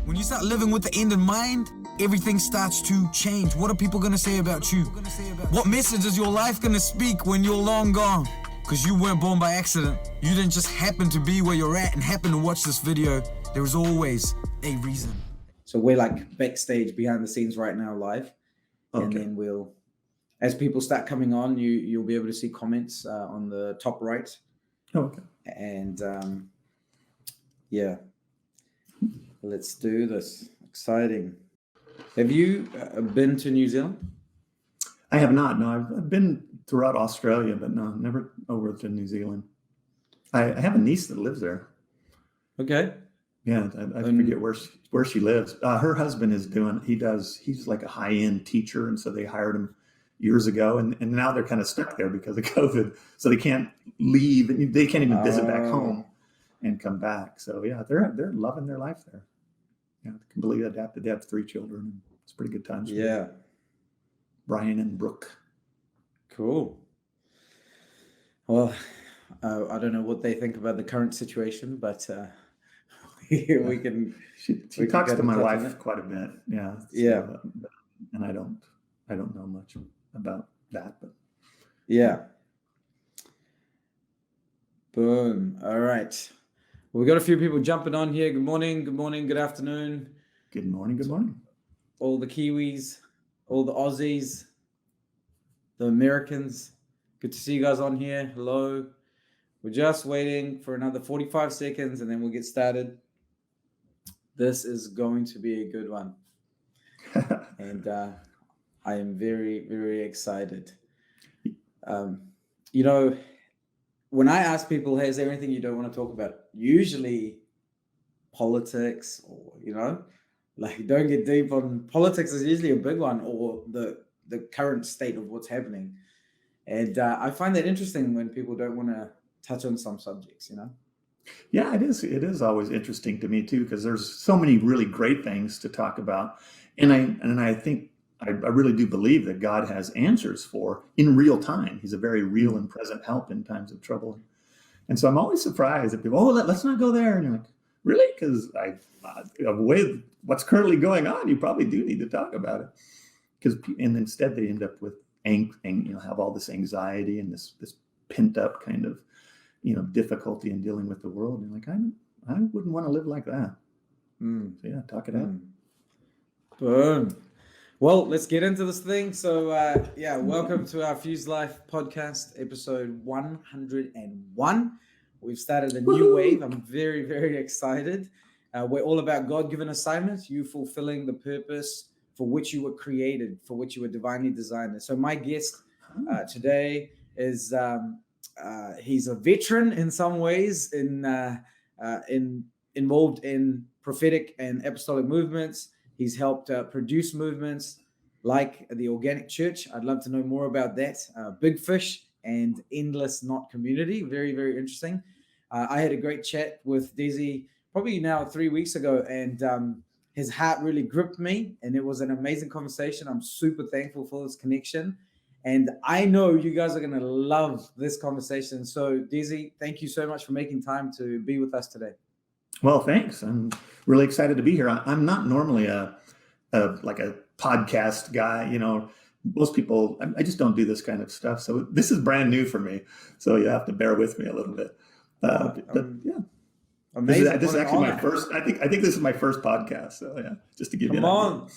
When you start living with the end in mind, everything starts to change. What are people going to say about you? What message is your life going to speak when you're long gone? Because you weren't born by accident. You didn't just happen to be where you're at and happen to watch this video. There is always a reason. So we're like backstage behind the scenes right now live. Okay. And then we'll, as people start coming on, you'll be able to see comments on the top right. Okay. And yeah. Let's do this. Exciting. Have you been to New Zealand? I have not. No, I've been throughout Australia, but no, never over to New Zealand. I have a niece that lives there. Okay. Yeah, I forget where she lives. Her husband he's like a high-end teacher, and so they hired him years ago, and now they're kind of stuck there because of COVID. So they can't leave, and they can't even visit back home and come back. So yeah, they're loving their life there. Yeah, completely adapted. They have 3 children. And it's pretty good times. Yeah. Brian and Brooke. Cool. Well, I don't know what they think about the current situation, but we can. She talks to my wife quite a bit. Yeah. Yeah. And I don't know much about that, but yeah. Boom. All right. We've got a few people jumping on here. Good morning, good afternoon. Good morning. All the Kiwis, all the Aussies, the Americans. Good to see you guys on here. Hello. We're just waiting for another 45 seconds and then we'll get started. This is going to be a good one. And I am very, very excited. When I ask people, hey, is there anything you don't want to talk about? Usually politics or, don't get deep on politics is usually a big one, or the current state of what's happening. And I find that interesting when people don't want to touch on some subjects, Yeah, it is. It is always interesting to me too, because there's so many really great things to talk about. And I think I really do believe that God has answers for in real time. He's a very real and present help in times of trouble. And so I'm always surprised that people, let's not go there. And you're like, really? Because with what's currently going on, you probably do need to talk about it. And instead they end up with have all this anxiety and this pent up kind of, difficulty in dealing with the world. And you're like, I wouldn't want to live like that. So yeah, talk it out. Boom. Well, let's get into this thing. So, welcome to our Fuse Life podcast, episode 101. We've started a new wave. I'm very, very excited. We're all about God-given assignments, you fulfilling the purpose for which you were created, for which you were divinely designed. So my guest today is he's a veteran in some ways, involved in prophetic and apostolic movements. He's helped produce movements like the Organic Church. I'd love to know more about that. BigFish and Endless Knot Community. Very, very interesting. I had a great chat with Dezi probably now 3 weeks ago, and his heart really gripped me, and it was an amazing conversation. I'm super thankful for this connection, and I know you guys are going to love this conversation. So, Dezi, thank you so much for making time to be with us today. Well, thanks. I'm really excited to be here. I'm not normally a podcast guy. Most people, I just don't do this kind of stuff. So this is brand new for me. So you have to bear with me a little bit. But yeah, amazing. This is actually my first. I think this is my first podcast. So yeah, just to give you an idea.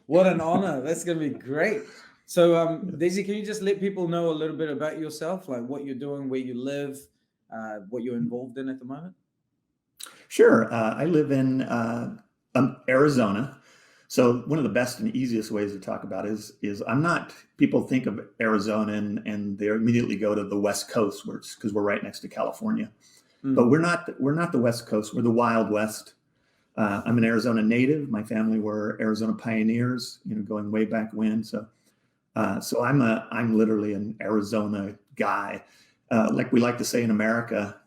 What an honor! That's going to be great. So, Dezi, can you just let people know a little bit about yourself, like what you're doing, where you live, what you're involved in at the moment? Sure. I live in Arizona. So one of the best and easiest ways to talk about it is I'm not, people think of Arizona and they immediately go to the West Coast because we're right next to California. But we're not the West Coast. We're the Wild West. I'm an Arizona native. My family were Arizona pioneers, going way back when. So I'm literally an Arizona guy. Like we like to say in America,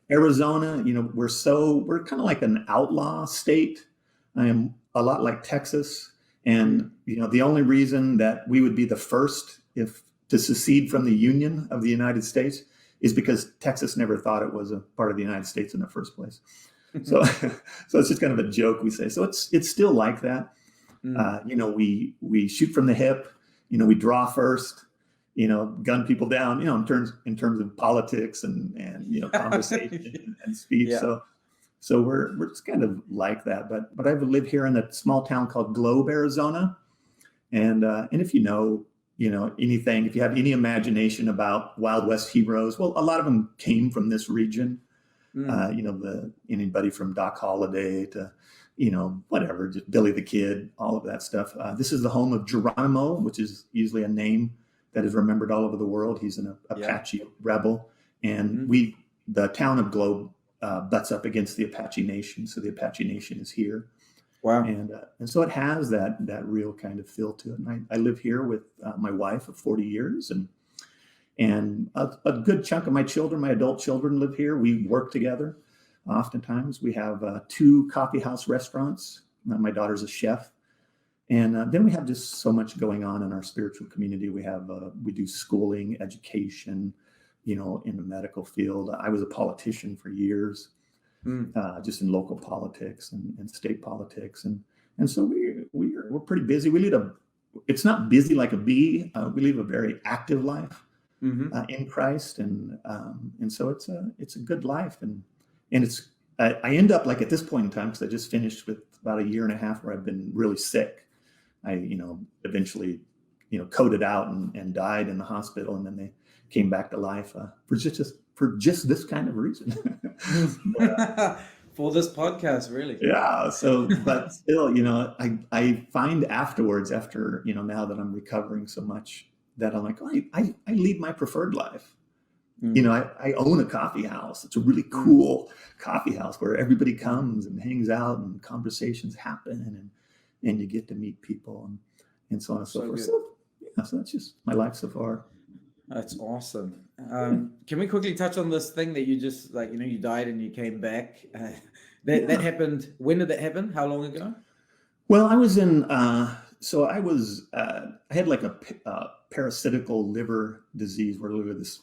Arizona, we're kind of like an outlaw state. I am a lot like Texas. And, the only reason that we would be the first to secede from the Union of the United States is because Texas never thought it was a part of the United States in the first place. So so it's just kind of a joke we say. So it's still like that. We shoot from the hip. We draw first. Gun people down. In terms of politics and conversation and speech. Yeah. So we're just kind of like that. But I live here in a small town called Globe, Arizona, and if anything, if you have any imagination about Wild West heroes, well, a lot of them came from this region. Anybody from Doc Holliday to, whatever, just Billy the Kid, all of that stuff. This is the home of Geronimo, which is usually a name that is remembered all over the world. He's an Apache rebel. And the town of Globe butts up against the Apache Nation. So the Apache Nation is here. Wow. And so it has that real kind of feel to it. And I live here with my wife of 40 years, and a good chunk of my children, my adult children, live here. We work together. Oftentimes we have 2 coffee house restaurants. My daughter's a chef. And then we have just so much going on in our spiritual community. We do schooling, education, in the medical field. I was a politician for years. Just in local politics and state politics, and so we're pretty busy. It's not busy like a bee. We live a very active life in Christ, and so it's a good life, and it's I end up like at this point in time, because I just finished with about 1.5 years where I've been really sick. I eventually coded out and died in the hospital, and then they came back to life for just this kind of reason. For this podcast, really. Yeah. So, but still, I find afterwards, after, now that I'm recovering so much, that I'm like, I lead my preferred life. I own a coffee house. It's a really cool coffee house where everybody comes and hangs out and conversations happen and you get to meet people and so on and so forth. So that's just my life so far. That's awesome. Can we quickly touch on this thing that you just you died and you came back? That happened. When did that happen? How long ago? Well, I was in. I had like a parasitical liver disease where this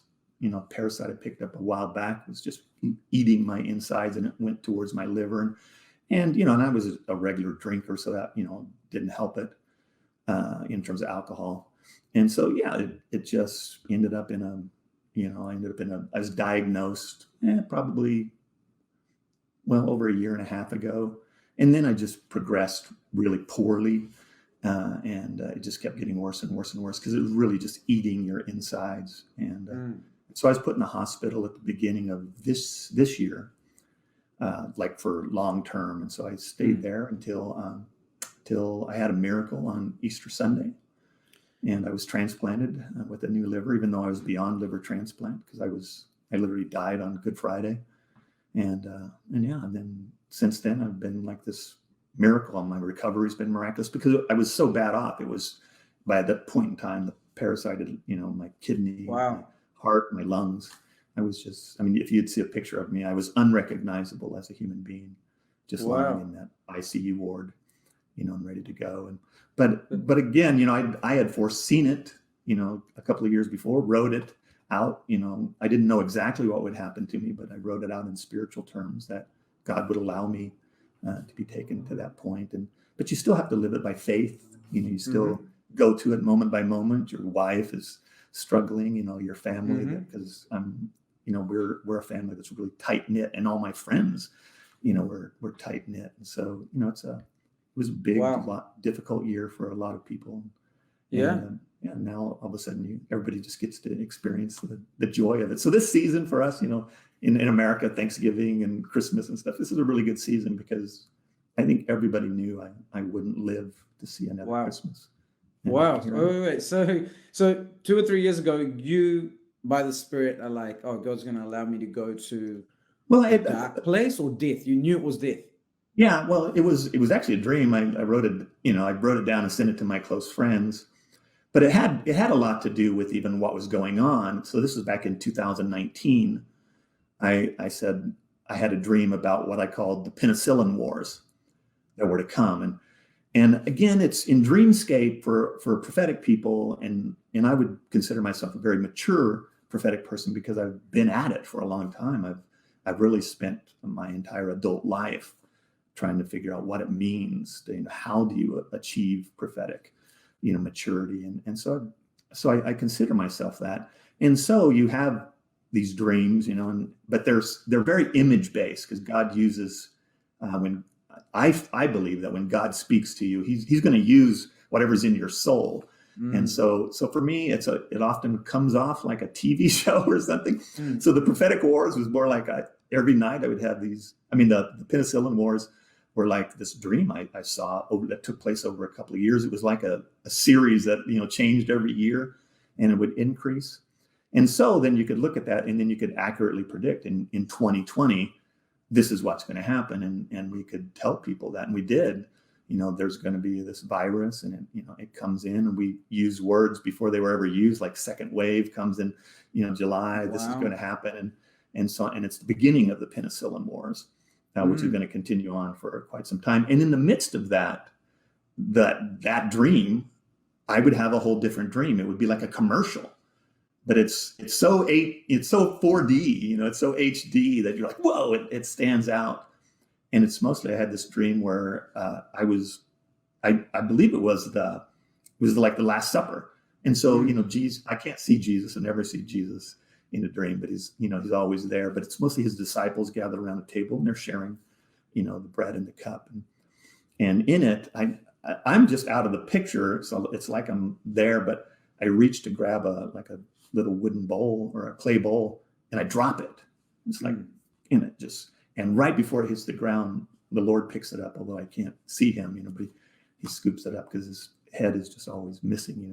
parasite I picked up a while back was just eating my insides, and it went towards my liver, and I was a regular drinker, so that didn't help it in terms of alcohol. And so, it just ended up I was diagnosed probably, over 1.5 years ago. And then I just progressed really poorly. And it just kept getting worse and worse and worse because it was really just eating your insides. And so I was put in the hospital at the beginning of this year, like for long term. And so I stayed there until I had a miracle on Easter Sunday. And I was transplanted with a new liver, even though I was beyond liver transplant, because I literally died on Good Friday. And then since then I've been like this miracle, and my recovery's been miraculous because I was so bad off. It was by that point in time, the parasite had, my kidney, my heart, my lungs. If you'd see a picture of me, I was unrecognizable as a human being, just lying in that ICU ward, and ready to go. But again, I had foreseen it, a couple of years before, wrote it out. I didn't know exactly what would happen to me, but I wrote it out in spiritual terms that God would allow me to be taken to that point. But you still have to live it by faith. You still go to it moment by moment. Your wife is struggling, your family, because we're a family that's really tight knit, and all my friends, we're tight knit. And so, it was a big, difficult year for a lot of people. And now all of a sudden everybody just gets to experience the joy of it. So this season for us, in America, Thanksgiving and Christmas and stuff, this is a really good season because I think everybody knew I wouldn't live to see another Christmas. Wow. Wait. So 2 or 3 years ago, you, by the Spirit, are like, oh, God's going to allow me to go to a dark place, or death? You knew it was death. Yeah, well, it was actually a dream. I wrote it down and sent it to my close friends, but it had a lot to do with even what was going on. So this was back in 2019. I said I had a dream about what I called the penicillin wars that were to come, and again, it's in dreamscape for prophetic people, and I would consider myself a very mature prophetic person because I've been at it for a long time. I've really spent my entire adult life trying to figure out what it means to, how do you achieve prophetic, maturity. And so I consider myself that. And so you have these dreams, but they're very image based, because God uses, when I believe that when God speaks to you, he's going to use whatever's in your soul. And so for me, it often comes off like a TV show or something. So the prophetic wars was more like every night I would have these. I mean, the penicillin wars were like this dream I saw that took place over a couple of years. It was like a series that changed every year, and it would increase. And so then you could look at that, and then you could accurately predict in 2020, this is what's going to happen, and we could tell people that, and we did. There's going to be this virus, and it comes in, and we use words before they were ever used, like second wave comes in, July. Wow. This is going to happen, and it's the beginning of the penicillin wars, which is going to continue on for quite some time. And in the midst of that dream, I would have a whole different dream. It would be like a commercial, but it's so 4D, it's so HD that you're like, whoa, it stands out. And it's mostly, I had this dream where I believe it was like the Last Supper. And so, Jesus, I can't see Jesus, I never see Jesus in a dream, but he's always there. But it's mostly his disciples gathered around the table, and they're sharing, the bread and the cup. And in it, I'm just out of the picture. So it's like I'm there, but I reach to grab a little wooden bowl or a clay bowl, and I drop it. It's like in it just. And right before it hits the ground, the Lord picks it up, although I can't see him, but he scoops it up, because his head is just always missing.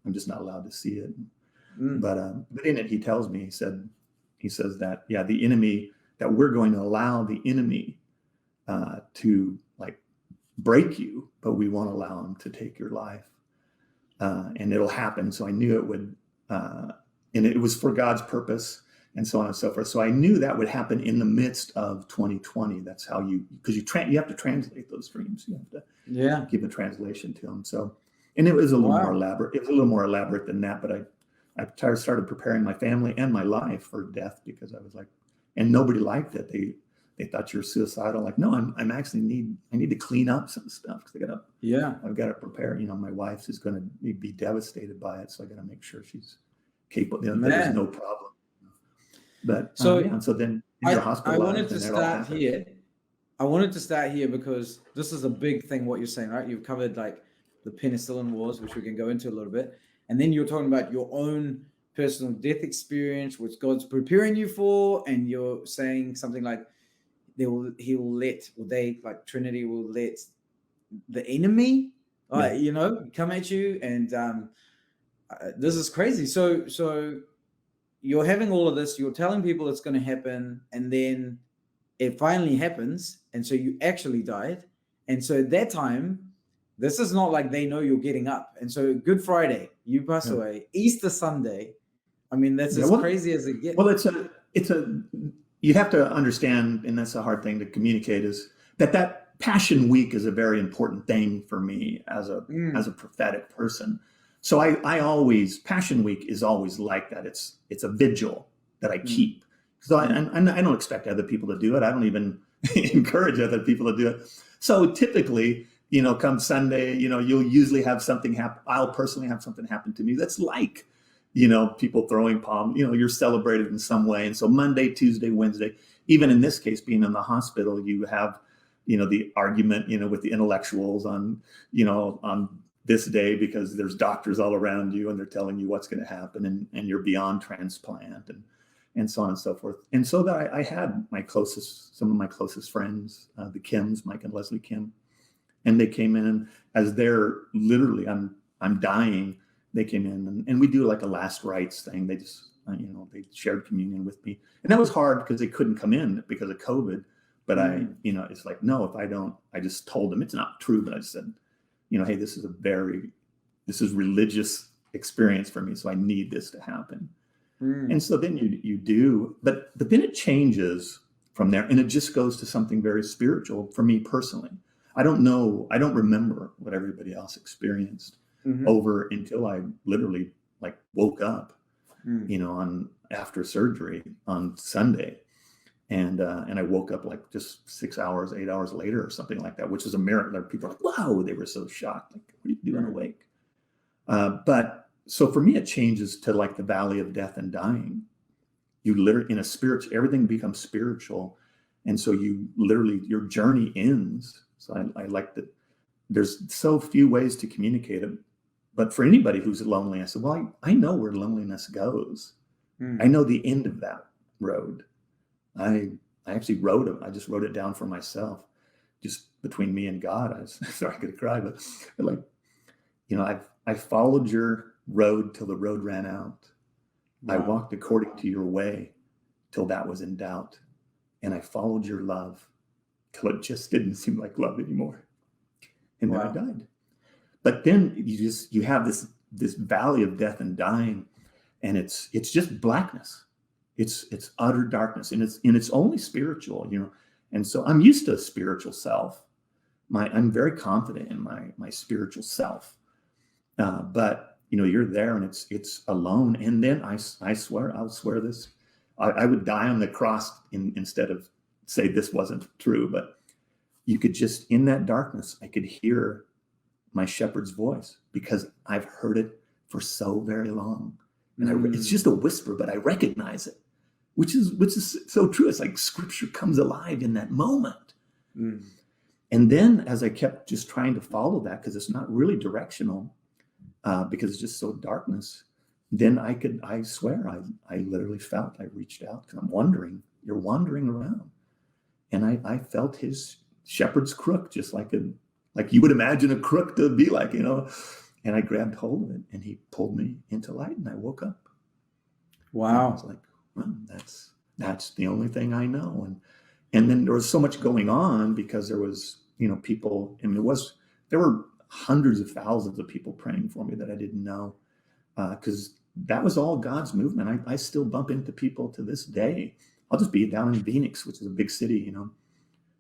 I'm just not allowed to see it. But in it, he tells me, he says that, the enemy, that we're going to allow the enemy to like break you, but we won't allow him to take your life. And it'll happen. So I knew it would, and it was for God's purpose, and so on and so forth. So I knew that would happen in the midst of 2020. That's how because you have to translate those dreams. You have to give a translation to them. So, and it was a little more elaborate. It was a little more elaborate than that. But I started preparing my family and my life for death, because I was like, and nobody liked it. They thought you're suicidal. Like, no, I'm actually I need to clean up some stuff, because I've got to prepare. My wife is going to be devastated by it, so I got to make sure she's capable. There's no problem. But so then you're hospitalized. I wanted to start here. I wanted to start here because this is a big thing, what you're saying, right? You've covered like the penicillin wars, which we can go into a little bit. And then you're talking about your own personal death experience, which God's preparing you for. And you're saying something like, Trinity will let the enemy, come at you. And this is crazy. So you're having all of this, you're telling people it's going to happen, and then it finally happens. And so you actually died. And so at that time, this is not like they know you're getting up. And so Good Friday, you pass away. Easter Sunday, I mean, that's as crazy as it gets. Well, you have to understand, and that's a hard thing to communicate, is that Passion Week is a very important thing for me as a prophetic person. So I always, Passion Week is always like that. It's a vigil that I keep. So I don't expect other people to do it. I don't even encourage other people to do it. So typically, come Sunday, you'll usually have something happen. I'll personally have something happen to me that's like, people throwing palm, you're celebrated in some way. And so Monday, Tuesday, Wednesday, even in this case, being in the hospital, you have, the argument, with the intellectuals on this day, because there's doctors all around you and they're telling you what's going to happen, and you're beyond transplant and so on and so forth. And so that I had some of my closest friends, the Kims, Mike and Leslie Kim, and they came in as they're literally, I'm dying. They came in and we do like a last rites thing. They just, they shared communion with me, and that was hard because they couldn't come in because of COVID. But it's like, no, if I don't, I just told them it's not true, but I said, hey, this is religious experience for me, so I need this to happen. And so then you do, but then it changes from there, and it just goes to something very spiritual for me personally. I don't remember what everybody else experienced over until I literally woke up, on after surgery on Sunday. And I woke up like just 6 hours, 8 hours later or something like that, which is a miracle. People are like, wow, they were so shocked. Like, what are you doing awake? But so for me, it changes to like the valley of death and dying. You literally, in a spiritual, everything becomes spiritual. And so you literally, your journey ends. So I like that there's so few ways to communicate it. But for anybody who's lonely, I said, well, I know where loneliness goes. I know the end of that road. I actually wrote it. I just wrote it down for myself, just between me and God. I was sorry, I'm going to cry, but like, I followed your road till the road ran out. Wow. I walked according to your way till that was in doubt. And I followed your love till it just didn't seem like love anymore. And then I died. But then you have this valley of death and dying, and it's just blackness. It's utter darkness, and it's only spiritual, And so I'm used to a spiritual self. I'm very confident in my spiritual self. But you're there, and it's alone. And then I'll swear this, I would die on the cross instead of say this wasn't true. But you could just, in that darkness, I could hear my shepherd's voice, because I've heard it for so very long, and it's just a whisper, but I recognize it, which is so true. It's like Scripture comes alive in that moment. And then as I kept just trying to follow that, because it's not really directional, because it's just so darkness, then I swear I literally felt, I reached out, because you're wandering around, and I felt his shepherd's crook, just like you would imagine a crook to be like, and I grabbed hold of it, and he pulled me into light, and I woke up. Wow. And I was like, well, that's the only thing I know. And then there was so much going on, because there was, people, and there were hundreds of thousands of people praying for me that I didn't know, because that was all God's movement. I still bump into people to this day. I'll just be down in Phoenix, which is a big city,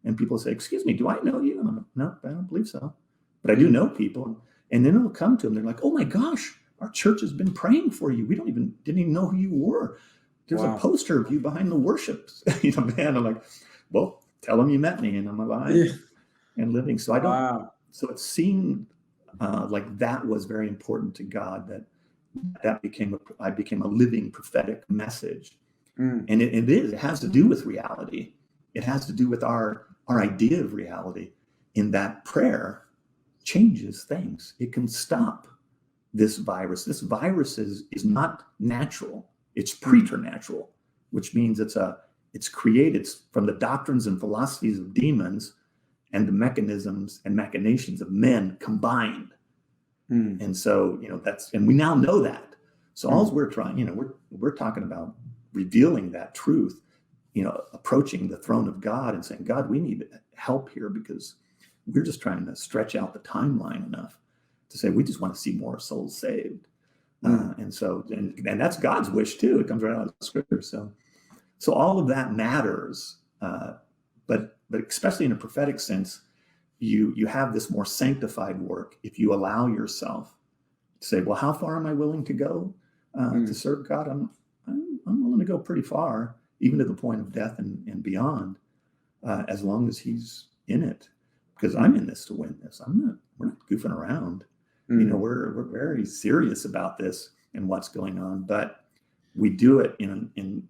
and people say, excuse me, do I know you? And I'm like, no, I don't believe so. But I do know people. And then it'll come to them. They're like, oh my gosh, our church has been praying for you. We didn't even know who you were. There's a poster of you behind the worship, man. I'm like, well, tell them you met me, and I'm alive and living. So so it seemed like that was very important to God, I became a living prophetic message. And it has to do with reality. It has to do with our idea of reality, in that prayer changes things. It can stop this virus. This virus is not natural. It's preternatural, which means it's created from the doctrines and philosophies of demons and the mechanisms and machinations of men combined. And so, and we now know that. So all we're trying, we're talking about revealing that truth, approaching the throne of God and saying, God, we need help here, because we're just trying to stretch out the timeline enough to say, we just want to see more souls saved. And so, and that's God's wish too. It comes right out of Scripture. So all of that matters. But especially in a prophetic sense, you have this more sanctified work if you allow yourself to say, well, how far am I willing to go to serve God? I'm willing to go pretty far, even to the point of death and beyond, as long as He's in it, because I'm in this to win this. We're not goofing around. We're very serious about this and what's going on, but we do it in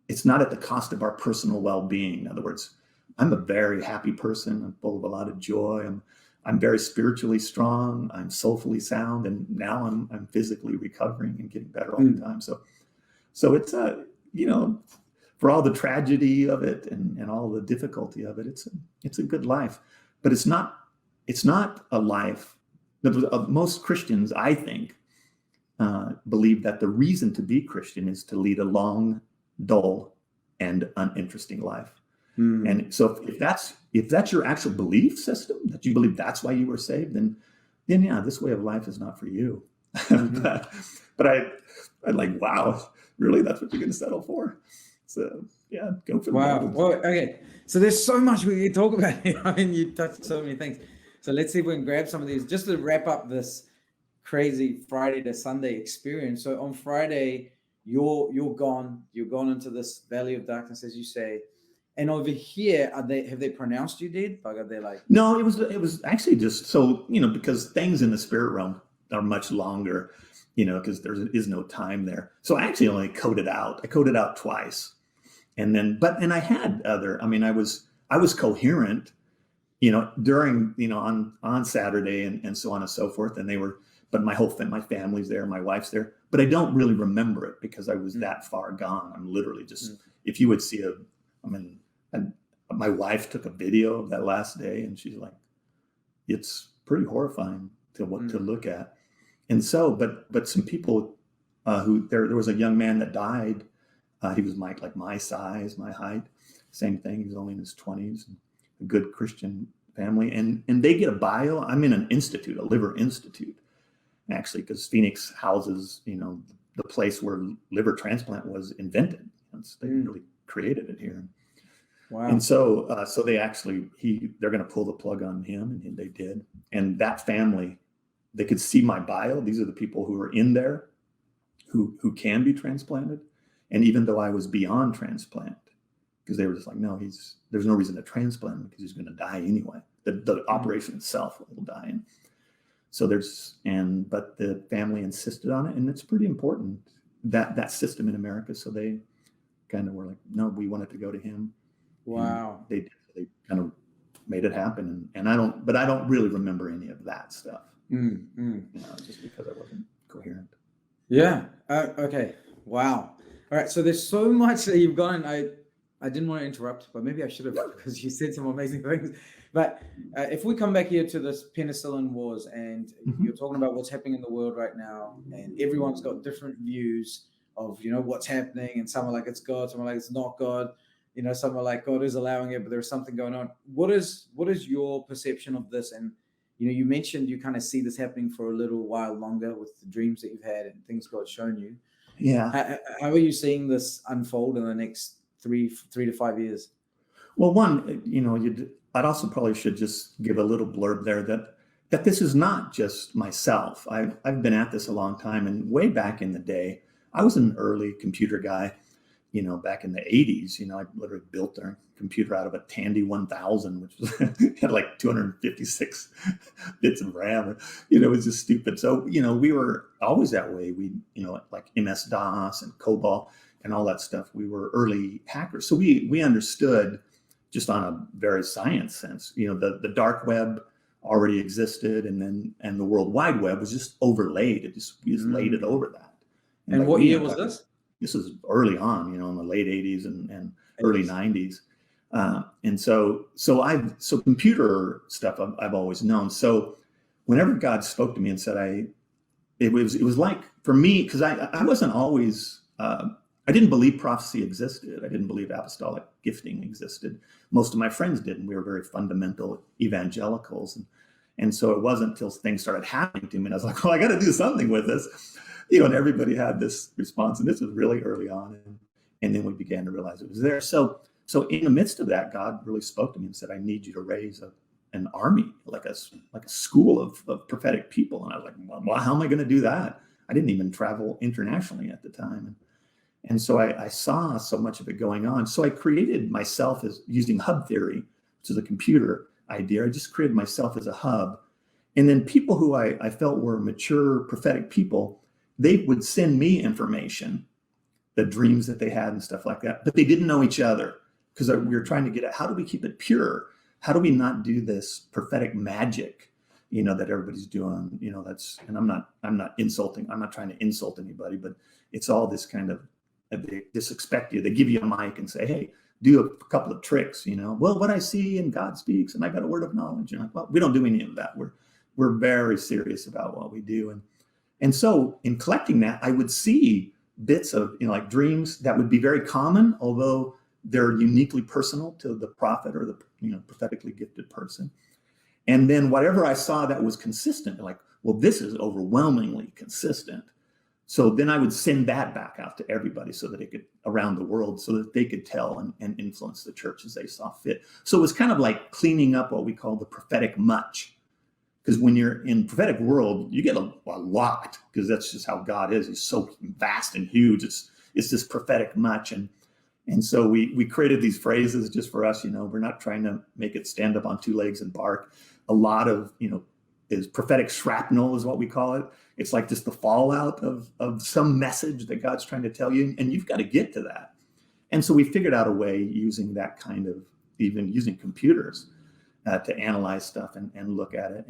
it's not at the cost of our personal well-being. In other words, I'm a very happy person. I'm full of a lot of joy. I'm very spiritually strong. I'm soulfully sound, and now I'm physically recovering and getting better all the time. So it's for all the tragedy of it and all the difficulty of it, it's a good life. But it's not a life. Most Christians, I think, believe that the reason to be Christian is to lead a long, dull, and uninteresting life. And so if that's your actual belief system, that you believe that's why you were saved, then yeah, this way of life is not for you. But I'm like, wow, really? That's what you're going to settle for? So yeah, go for the gold. Well, okay. So there's so much we can talk about here. I mean, you touched so many things. So let's see if we can grab some of these just to wrap up this crazy Friday to Sunday experience. So on Friday, you're gone into this valley of darkness, as you say. And over here, have they pronounced you dead? Like, are they like? No, it was actually just so, because things in the spirit realm are much longer, because there is no time there. So I actually only coded out. I coded out twice, and then I had other. I mean, I was coherent, during on Saturday and so on and so forth. And but my family's there, my wife's there, but I don't really remember it because I was that far gone. I'm literally just if you would see and my wife took a video of that last day, and she's like, it's pretty horrifying to look at. And so, but some people there was a young man that died. He was my size, my height, same thing. He was only in his 20s, a good Christian family. And they get a bio. I'm in an institute, a liver institute, actually, because Phoenix houses, the place where liver transplant was invented. They really created it here. Wow. And so they actually, they're going to pull the plug on him, and they did. And that family, they could see my bio. These are the people who are in there who can be transplanted. And even though I was beyond transplant, because they were just like, no, there's no reason to transplant him because he's going to die anyway. The operation itself will die. And so but the family insisted on it, and it's pretty important that system in America. So they kind of were like, no, we want it to go to him. Wow. And they kind of made it happen, and I don't really remember any of that stuff. Just because I wasn't coherent. Yeah. Okay. Wow. All right. So there's so much that you've gone. I didn't want to interrupt, but maybe I should have, because you said some amazing things. But if we come back here to this penicillin wars, and you're talking about what's happening in the world right now, and everyone's got different views of what's happening, and some are like it's God, some are like it's not God. Some are like God is allowing it, but there's something going on. What is your perception of this? And you mentioned you kind of see this happening for a little while longer with the dreams that you've had and things God's shown you. Yeah. How are you seeing this unfold in the next 3 to 5 years? Well, one, I'd also probably should just give a little blurb there that this is not just myself. I've been at this a long time, and way back in the day, I was an early computer guy. Back in the 80s, I literally built our computer out of a Tandy 1000, which was had like 256 bits of RAM. It was just stupid. So, we were always that way. We, like MS-DOS and COBOL and all that stuff. We were early hackers. So we understood just on a very science sense, the dark web already existed, and the World Wide Web was just overlaid. We just laid it over that. And what year was this? This was early on, in the late 80s and early 90s. And so computer stuff I've always known. So whenever God spoke to me and said, it was like, for me, because I wasn't always, I didn't believe prophecy existed. I didn't believe apostolic gifting existed. Most of my friends didn't. We were very fundamental evangelicals. And so it wasn't until things started happening to me, and I was like, well, I got to do something with this. And everybody had this response, and this was really early on. And then we began to realize it was there. So in the midst of that, God really spoke to me and said, I need you to raise an army, like a school of prophetic people. And I was like, well, how am I going to do that? I didn't even travel internationally at the time. And so I saw so much of it going on. So I created myself as using hub theory, which is a computer idea. I just created myself as a hub. And then people who I felt were mature prophetic people, they would send me information, the dreams that they had and stuff like that, but they didn't know each other, because we were trying to get at, how do we keep it pure? How do we not do this prophetic magic, that everybody's doing, and I'm not insulting. I'm not trying to insult anybody, but it's all this kind of, they just expect you. They give you a mic and say, hey, do a couple of tricks, well, what I see and God speaks, and I got a word of knowledge. Like, well, we don't do any of that. We're very serious about what we do. And so in collecting that, I would see bits of, like dreams that would be very common, although they're uniquely personal to the prophet or the, prophetically gifted person. And then whatever I saw that was consistent, like, well, this is overwhelmingly consistent. So then I would send that back out to everybody so that it could, around the world, so that they could tell and influence the church as they saw fit. So it was kind of like cleaning up what we call the prophetic much. Because when you're in prophetic world, you get a lot, because that's just how God is. He's so vast and huge. It's this prophetic much. And so we created these phrases just for us. We're not trying to make it stand up on two legs and bark. A lot of, is prophetic shrapnel is what we call it. It's like just the fallout of some message that God's trying to tell you, and you've got to get to that. And so we figured out a way using that kind of, even using computers to analyze stuff and look at it.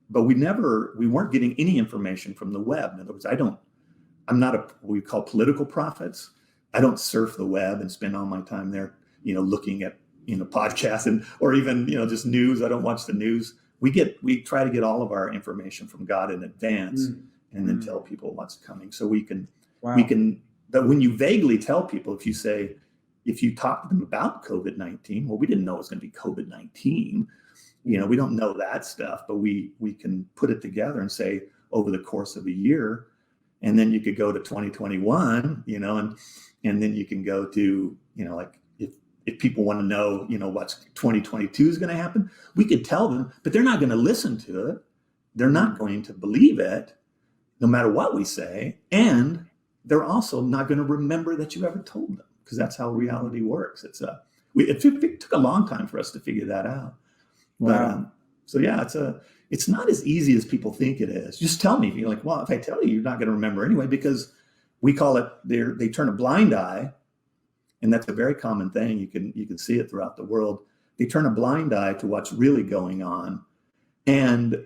But we weren't getting any information from the web. In other words, I'm not what we call political prophets. I don't surf the web and spend all my time there, looking at, podcasts or even, just news. I don't watch the news. We try to get all of our information from God in advance and then tell people what's coming. So but when you vaguely tell people, if you talk to them about COVID-19, well, we didn't know it was going to be COVID-19. We don't know that stuff, but we can put it together and say over the course of a year, and then you could go to 2021, and then you can go to, like if people want to know, what's 2022 is going to happen, we could tell them, but they're not going to listen to it. They're not going to believe it, no matter what we say. And they're also not going to remember that you ever told them, because that's how reality works. It took a long time for us to figure that out. Wow. But it's not as easy as people think it is. Just tell me. You're like, well, if I tell you, you're not going to remember anyway, because we call it, they turn a blind eye. And that's a very common thing. You can see it throughout the world. They turn a blind eye to what's really going on, and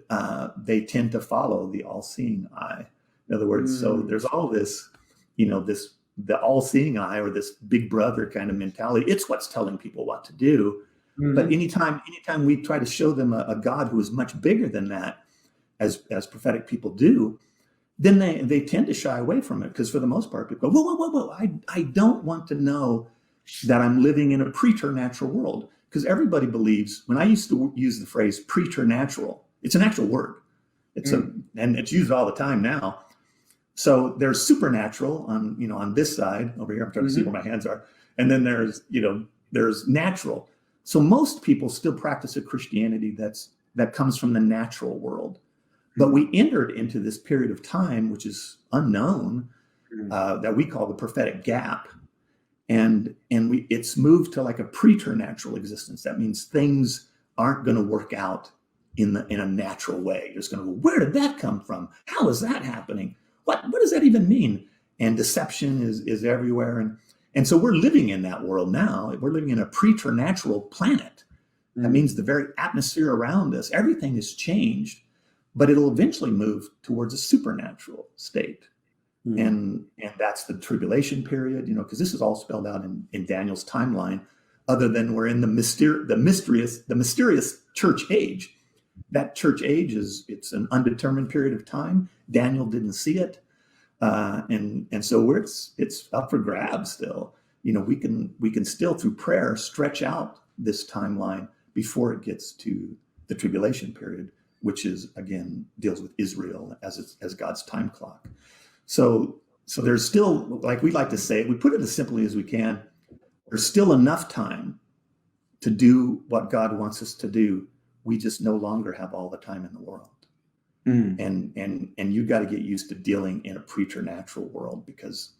they tend to follow the all-seeing eye. In other words, so there's all this, the all-seeing eye, or this big brother kind of mentality. It's what's telling people what to do. But anytime we try to show them a God who is much bigger than that, as prophetic people do, then they tend to shy away from it, because for the most part, people go, whoa, I don't want to know that I'm living in a preternatural world. Because everybody believes, when I used to use the phrase preternatural, it's an actual word. And it's used all the time now. So there's supernatural on this side over here. I'm trying to see where my hands are. And then there's natural. So most people still practice a Christianity that comes from the natural world. But we entered into this period of time, which is unknown, that we call the prophetic gap. And it's moved to like a preternatural existence. That means things aren't going to work out in a natural way. You're just going to go, where did that come from? How is that happening? What does that even mean? And deception is everywhere. And so we're living in that world now. We're living in a preternatural planet. That means the very atmosphere around us, everything has changed. But it'll eventually move towards a supernatural state. And that's the tribulation period, because this is all spelled out in Daniel's timeline, other than we're in the mysterious church age. That church age it's an undetermined period of time. Daniel didn't see it. And so it's up for grabs still. We can still, through prayer, stretch out this timeline before it gets to the tribulation period, which is, again, deals with Israel as God's time clock. So there's still, like we like to say, we put it as simply as we can, there's still enough time to do what God wants us to do. We just no longer have all the time in the world. And you've got to get used to dealing in a preternatural world, because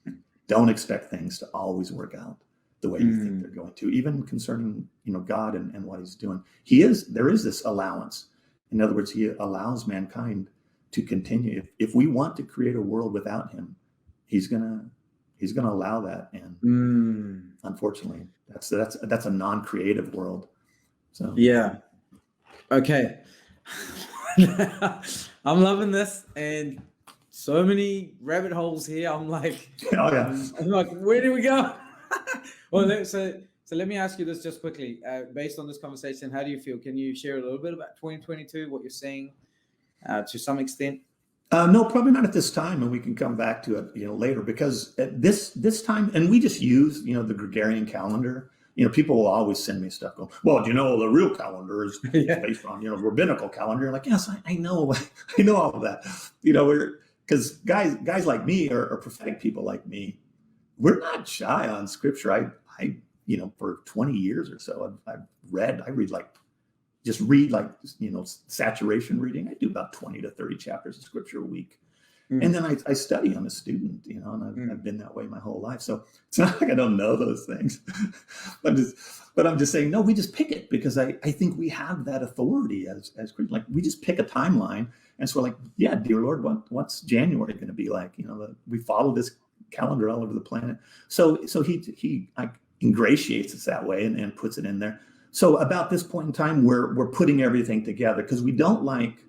don't expect things to always work out the way you think they're going to, even concerning, God and what he's doing. There is this allowance. In other words, he allows mankind to continue. If we want to create a world without him, he's gonna allow that. And unfortunately, that's a non-creative world. So yeah. Okay. I'm loving this, and so many rabbit holes here. I'm like, oh yeah. I'm like, where do we go? Well, so let me ask you this just quickly. Based on this conversation, how do you feel? Can you share a little bit about 2022, what you're seeing to some extent? No, probably not at this time, and we can come back to it, later, because at this time, and we just use, the Gregorian calendar. People will always send me stuff going, well, the real calendar is based on, rabbinical calendar. You're like, yes, I know, I know all of that. Because guys like me or prophetic people like me, we're not shy on scripture. I for 20 years or so, I read saturation reading. I do about 20 to 30 chapters of scripture a week. And then I study. I'm a student, and I've been that way my whole life. So it's not like I don't know those things. but I'm just saying, no, we just pick it because I think we have that authority as Christians. Like we just pick a timeline. And so we're like, yeah, dear Lord, what's January going to be like? We follow this calendar all over the planet. So he ingratiates us that way and puts it in there. So about this point in time, we're putting everything together because we don't like,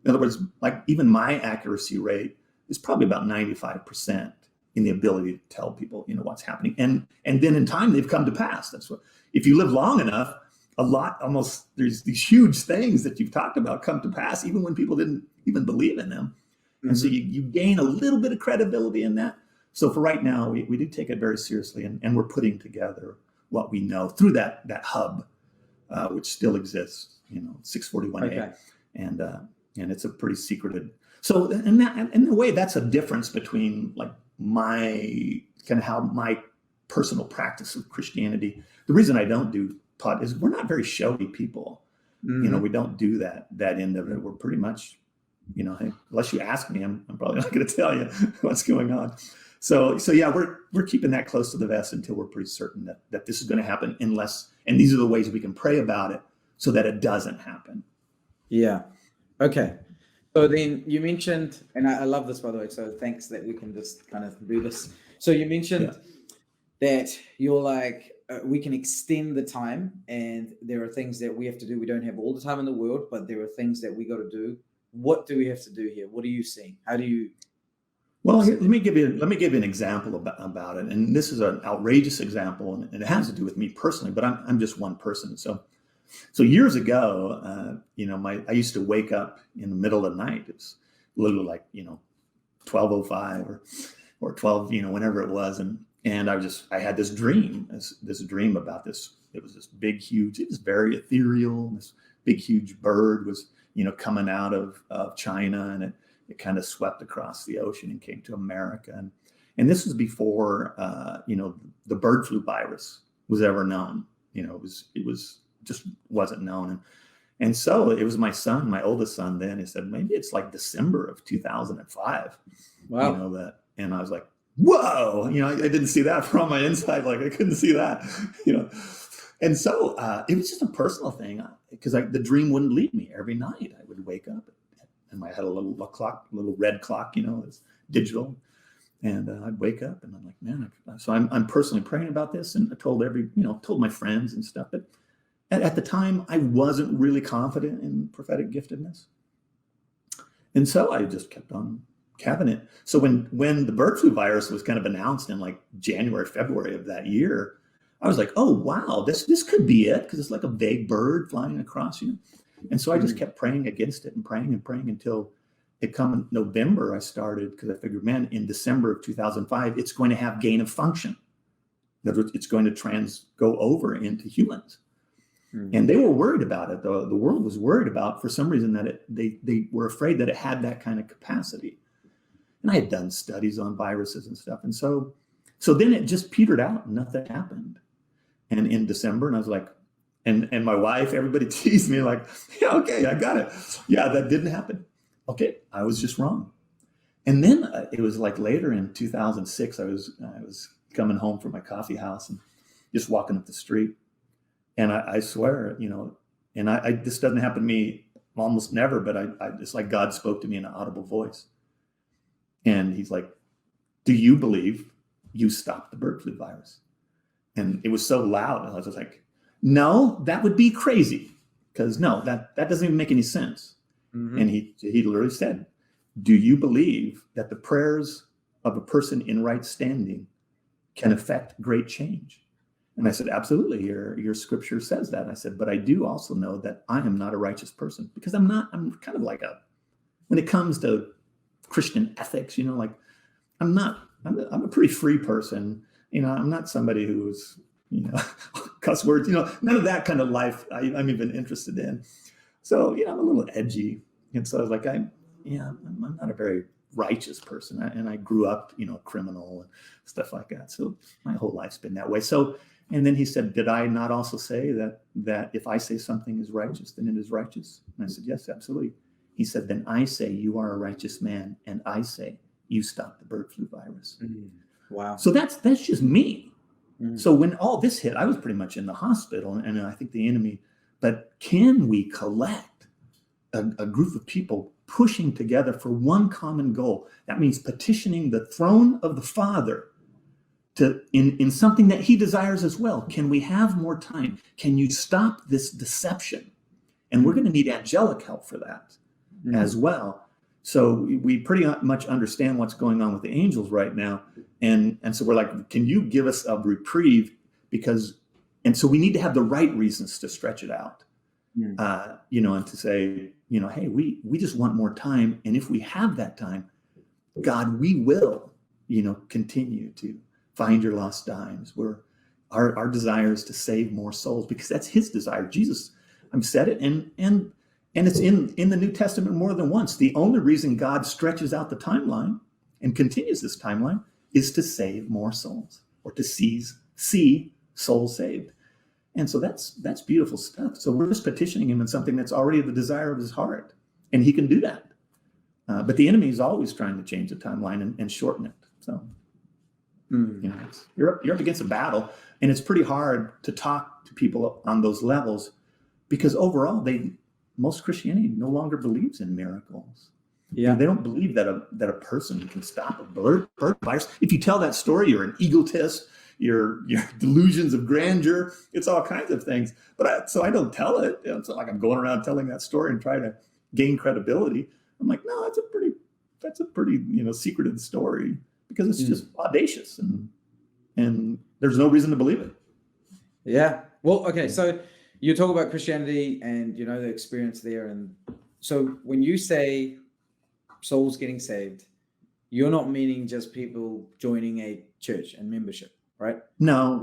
in other words, like even my accuracy rate is probably about 95% in the ability to tell people, what's happening. And then in time, they've come to pass. That's what, if you live long enough, there's these huge things that you've talked about come to pass, even when people didn't even believe in them. And so you gain a little bit of credibility in that. So for right now, we do take it very seriously, and we're putting together what we know through that hub, which still exists, 641A. Okay. And it's a pretty secreted. So in a way, that's a difference between like my kind of how my personal practice of Christianity. The reason I don't do pot is we're not very showy people. We don't do that end of it. We're pretty much, hey, unless you ask me, I'm probably not going to tell you what's going on. So yeah, we're keeping that close to the vest until we're pretty certain that this is going to happen, and these are the ways we can pray about it so that it doesn't happen. Yeah. Okay. So then you mentioned, and I love this, by the way, so thanks that we can just kind of do this. So you mentioned that you're like, we can extend the time, and there are things that we have to do. We don't have all the time in the world, but there are things that we got to do. What do we have to do here? What are you seeing? How do you? Well, let me give you an example about it. And this is an outrageous example, and it has to do with me personally, but I'm just one person. So years ago, I used to wake up in the middle of the night. It's literally like, 12:05 or 12, whenever it was. And I had this dream about this. It was this big, huge, it was very ethereal. This big, huge bird was, coming out of China, and it kind of swept across the ocean and came to America. And this was before, the bird flu virus was ever known. It was just wasn't known. And so it was my son, my oldest son then, he said, maybe it's like December of 2005. Wow. And I was like, whoa, I didn't see that from my inside. Like I couldn't see that, And so it was just a personal thing because the dream wouldn't leave me. Every night I would wake up and I had a little clock, a little red clock, it's digital. And I'd wake up and I'm like, man, so I'm personally praying about this. And I told told my friends and stuff. But at the time, I wasn't really confident in prophetic giftedness. And so I just kept on having it. So when the bird flu virus was kind of announced in like January, February of that year, I was like, oh, wow, this could be it, because it's like a vague bird flying across you. And so I just kept praying against it and praying until it come November, I started, because I figured, man, in December of 2005, it's going to have gain of function. In other words, it's going to go over into humans. And they were worried about it. The world was worried about, for some reason, that they were afraid that it had that kind of capacity. And I had done studies on viruses and stuff. And so then it just petered out and nothing happened. And in December, and I was like, and my wife, everybody teased me like, yeah, okay, I got it. Yeah, that didn't happen. Okay, I was just wrong. And then it was like later in 2006, I was coming home from my coffee house and just walking up the street. And I swear, and this doesn't happen to me almost never, but it's like God spoke to me in an audible voice. And he's like, do you believe you stopped the bird flu virus? And it was so loud. And I was just like, no, that would be crazy. Because no, that doesn't even make any sense. And he literally said, do you believe that the prayers of a person in right standing can affect great change? And I said, absolutely, your scripture says that. And I said, but I do also know that I am not a righteous person, because I'm kind of like when it comes to Christian ethics, like I'm a pretty free person. I'm not somebody who's, cuss words, none of that kind of life I'm even interested in. So, I'm a little edgy. And so I was like, I'm not a very righteous person. And I grew up, criminal and stuff like that. So my whole life's been that way. So, and then he said, did I not also say that if I say something is righteous, then it is righteous? And I said, yes, absolutely. He said, then I say you are a righteous man, and I say you stop the bird flu virus. Wow. So that's just me. Mm. So when all this hit, I was pretty much in the hospital, and I think the enemy, but can we collect a group of people pushing together for one common goal? That means petitioning the throne of the Father to in something that he desires as well. Can we have more time? Can you stop this deception? And we're going to need angelic help for that as well. So we pretty much understand what's going on with the angels right now. And so we're like, can you give us a reprieve? And so we need to have the right reasons to stretch it out, and to say, hey, we just want more time. And if we have that time, God, we will, continue to find your lost dimes. Our desire is to save more souls, because that's his desire. Jesus, I've said it, and it's in the New Testament more than once. The only reason God stretches out the timeline and continues this timeline is to save more souls, or to see souls saved. And so that's beautiful stuff. So we're just petitioning him in something that's already the desire of his heart, and he can do that. But the enemy is always trying to change the timeline and shorten it. So you're up against a battle, and it's pretty hard to talk to people on those levels, because overall most Christianity no longer believes in miracles. Yeah, they don't believe that a person can stop a bird virus. If you tell that story, you're an egotist. Your delusions of grandeur. It's all kinds of things. So I don't tell it. It's not like I'm going around telling that story and trying to gain credibility. I'm like, no, that's a pretty secretive story, because it's just audacious, and there's no reason to believe it. Yeah. Well, okay. So you talk about Christianity and the experience there, and so when you say souls getting saved, you're not meaning just people joining a church and membership, right? No.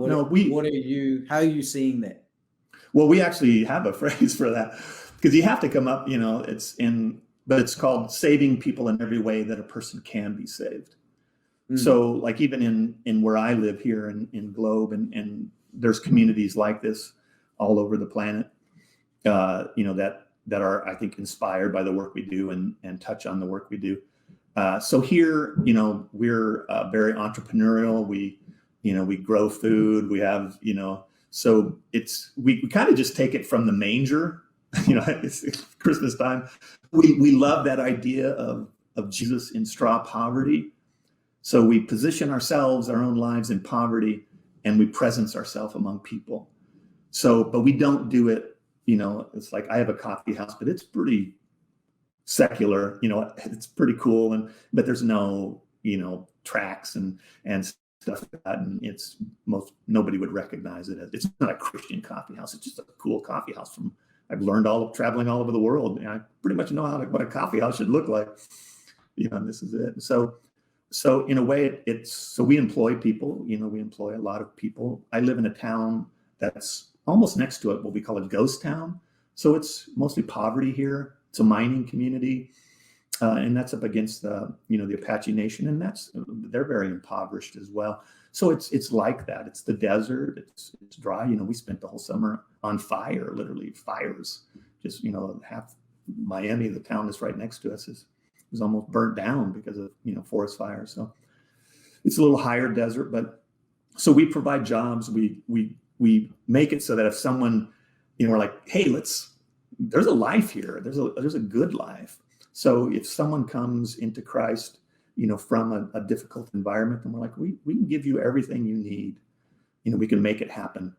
How are you seeing that? Well, we actually have a phrase for that, because you have to come up, but it's called saving people in every way that a person can be saved. So like even in where I live here in Globe, and there's communities like this all over the planet, that are, I think, inspired by the work we do and touch on the work we do. So here, we're very entrepreneurial. We grow food. We have, so we kind of just take it from the manger. It's Christmas time. We love that idea of Jesus in straw poverty. So we position ourselves, our own lives in poverty, and we presence ourselves among people. So, but we don't do it, it's like I have a coffee house, but it's pretty secular, it's pretty cool. But there's no, tracks and stuff like that. And nobody would recognize it. It's not a Christian coffee house. It's just a cool coffee house I've learned traveling all over the world. I pretty much know what a coffee house should look like, and this is it. So in a way, so we employ people, we employ a lot of people. I live in a town that's almost next to what we call a ghost town. So it's mostly poverty here. It's a mining community. And that's up against the Apache Nation. And they're very impoverished as well. So it's like that. It's the desert. It's dry. We spent the whole summer on fire, literally fires. Just, half Miami, the town that's right next to us, was almost burnt down because of forest fires. So it's a little higher desert, but so we provide jobs. We make it so that if someone, we're like, hey, there's a life here. There's a good life. So if someone comes into Christ, from a difficult environment, then we're like, we can give you everything you need. We can make it happen,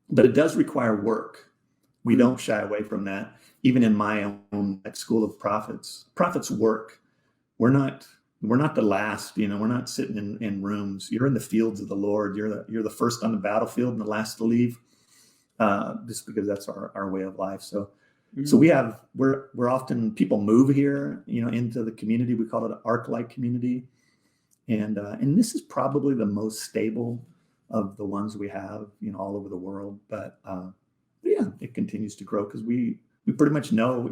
but it does require work. We don't shy away from that. Even in my own school of prophets work. We're not the last, we're not sitting in rooms. You're in the fields of the Lord. You're the first on the battlefield and the last to leave, just because that's our way of life. So we're often, people move here, into the community. We call it an ark-like community. And this is probably the most stable of the ones we have, all over the world. But yeah, it continues to grow because we pretty much know,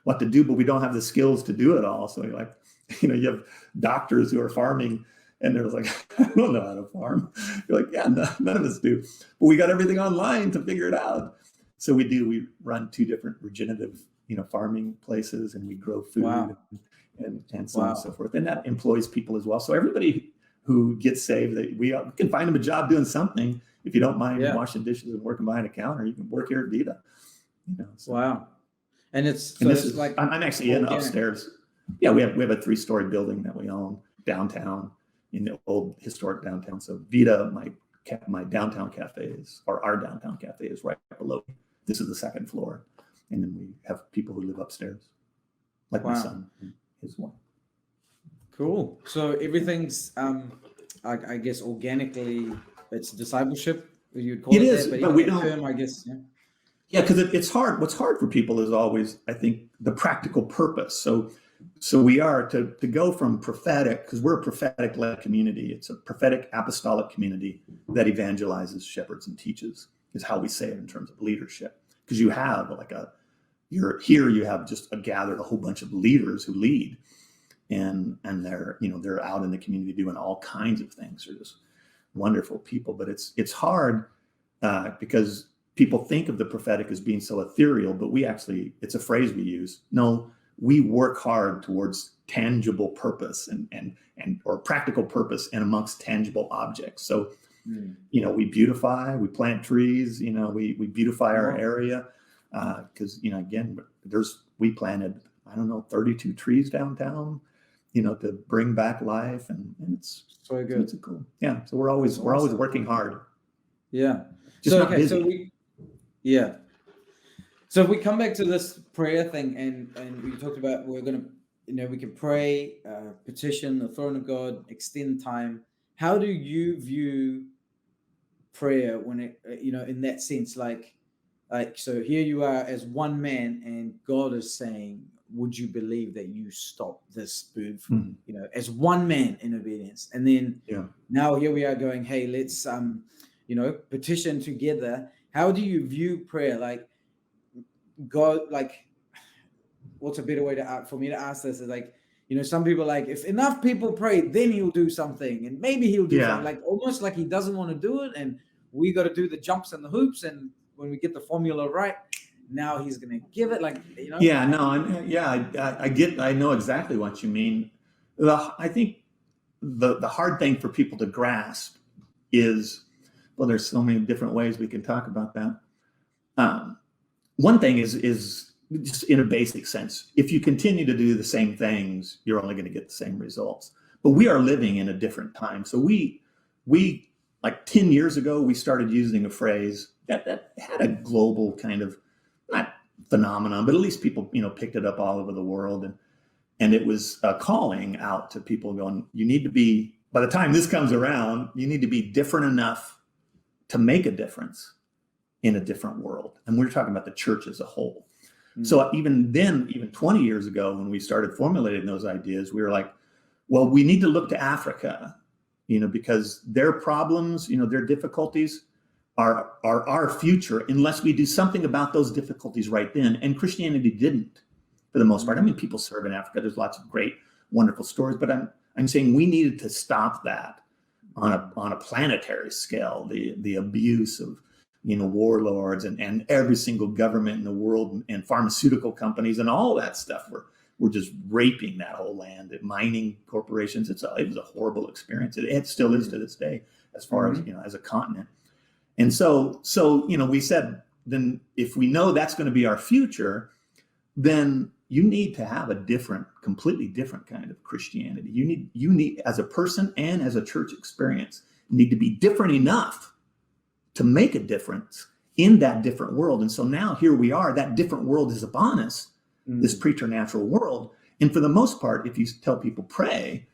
what to do, but we don't have the skills to do it all. So you're like, you have doctors who are farming and they're like, I don't know how to farm. You're like, yeah, none of us do. But we got everything online to figure it out. So we run two different regenerative farming places, and we grow food Wow. and so on and so forth. And that employs people as well. So everybody who gets saved, we can find them a job doing something. If you don't mind washing dishes and working behind a counter, you can work here at Vita. So. Wow. And it's like I'm actually in upstairs. Yeah, we have a 3-story building that we own downtown in the old historic downtown. So Vita, my downtown cafe our downtown cafe is right below. This is the 2nd floor, and then we have people who live upstairs, like my son and his wife. Cool. So everything's, I guess, organically, it's discipleship. You'd call it is, that, but we don't. Term, I guess. Yeah, because it's hard. What's hard for people is always, I think, the practical purpose. So we are to go from prophetic, because we're a prophetic-led community. It's a prophetic apostolic community that evangelizes, shepherds, and teaches, is how we say it in terms of leadership. Because you have you have just gathered a whole bunch of leaders who lead, and they're out in the community doing all kinds of things. They're just wonderful people. But it's hard because people think of the prophetic as being so ethereal, but it's a phrase we use. No, we work hard towards tangible purpose or practical purpose and amongst tangible objects. So, we beautify, we plant trees, we beautify our area. Because, again, we planted, 32 trees downtown, to bring back life. And it's so good. It's cool. Yeah. So we're always working hard. Yeah. Just not busy. So if we come back to this prayer thing, and we talked about we can pray, petition the throne of God, extend time. How do you view prayer when it, in that sense, like so here you are as one man, and God is saying, would you believe that you stop this bird from, as one man in obedience? And then now here we are going, hey, let's petition together. How do you view prayer? Like, God, like, what's a better way for me to ask this is like, some people like, if enough people pray, then he'll do something, and maybe he'll do something, like almost like he doesn't want to do it, and we got to do the jumps and the hoops, and when we get the formula right, now he's going to give it, like, I know exactly what you mean. I think the hard thing for people to grasp is, well, there's so many different ways we can talk about that. One thing is just in a basic sense, if you continue to do the same things, you're only going to get the same results. But we are living in a different time. So we like 10 years ago, we started using a phrase that had a global kind of, not phenomenon, but at least people, picked it up all over the world. And it was calling out to people going, you need to be, by the time this comes around, you need to be different enough to make a difference in a different world. And we're talking about the church as a whole. So even then, even 20 years ago, when we started formulating those ideas, we were like, well, we need to look to Africa, because their problems, their difficulties are our future unless we do something about those difficulties right then. And Christianity didn't, for the most part. I mean, people serve in Africa. There's lots of great, wonderful stories, but I'm saying we needed to stop that on a planetary scale, the abuse of warlords and every single government in the world and pharmaceutical companies and all that stuff were just raping that whole land, mining corporations. It was a horrible experience. It still is to this day, as far as as a continent. And so we said, then if we know that's going to be our future, then you need to have a completely different kind of Christianity. You need as a person and as a church experience, need to be different enough to make a difference in that different world. And so now here we are, that different world is upon us, this preternatural world. And for the most part, if you tell people pray,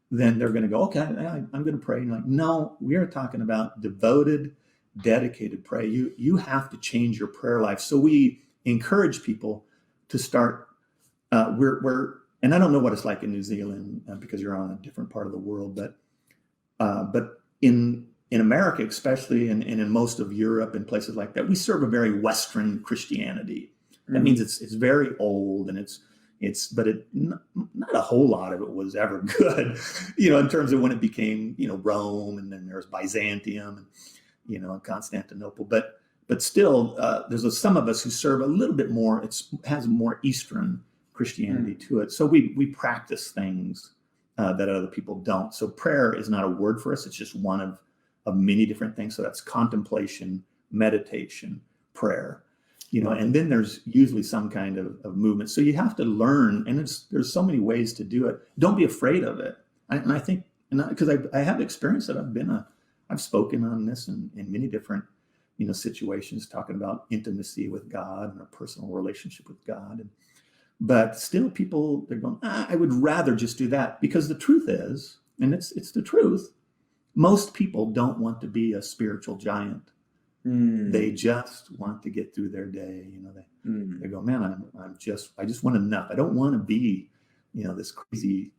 then they're going to go, okay, I'm going to pray. And you're like, no, we are talking about devoted, dedicated prayer. You have to change your prayer life. So we encourage people to start, and I don't know what it's like in New Zealand because you're on a different part of the world, but in America, especially, and in most of Europe and places like that, we serve a very Western Christianity. That means it's very old, and not a whole lot of it was ever good, in terms of when it became, Rome, and then there's Byzantium, and, and Constantinople. But but still, there's some of us who serve a little bit more. Has more Eastern Christianity to it. So we practice things that other people don't. So prayer is not a word for us. It's just one of many different things. So that's contemplation, meditation, prayer, and then there's usually some kind of movement. So you have to learn, and there's so many ways to do it. Don't be afraid of it. I think, because I have experience that I've spoken on this in many different, situations, talking about intimacy with God and a personal relationship with God. But still people, they're going, I would rather just do that, because the truth is, and it's the truth, most people don't want to be a spiritual giant. They just want to get through their day. They go, man, I just want enough. I don't want to be, this crazy,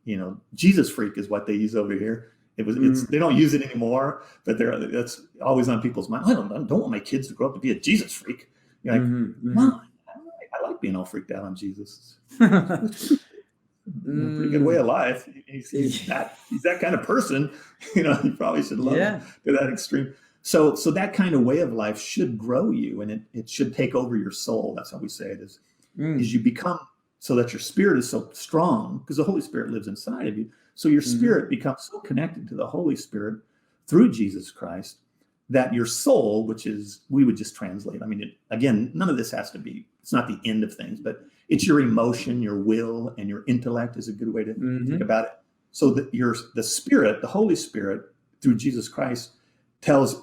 Jesus freak is what they use over here. They don't use it anymore, but that's always on people's mind. I don't want my kids to grow up to be a Jesus freak. You're like, well, I like being all freaked out on Jesus. Pretty good way of life. He's that kind of person. You probably should love him to that extreme. So that kind of way of life should grow you, and it should take over your soul. That's how we say it is you become, so that your spirit is so strong, because the Holy Spirit lives inside of you. So your spirit becomes so connected to the Holy Spirit through Jesus Christ that your soul, which is, we would just translate. I mean, again, none of this has to be, it's not the end of things, but it's your emotion, your will, and your intellect is a good way to think about it. So that the Spirit, the Holy Spirit, through Jesus Christ, tells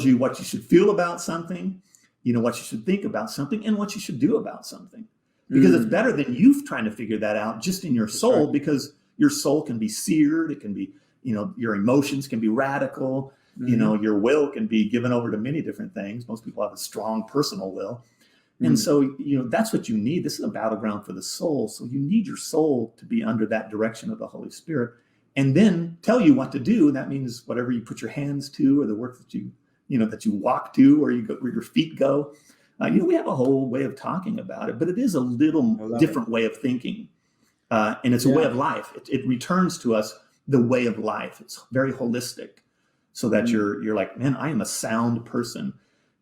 you what you should feel about something, what you should think about something, and what you should do about something. Because it's better than you trying to figure that out just in your soul, because your soul can be seared. It can be, your emotions can be radical. Your will can be given over to many different things. Most people have a strong personal will. And so, that's what you need. This is a battleground for the soul. So you need your soul to be under that direction of the Holy Spirit, and then tell you what to do. That means whatever you put your hands to, or the work that you walk to, or where your feet go. We have a whole way of talking about it, but it is a little different way of thinking. And it's a way of life. It returns to us the way of life. It's very holistic, so that you're like, man, I am a sound person.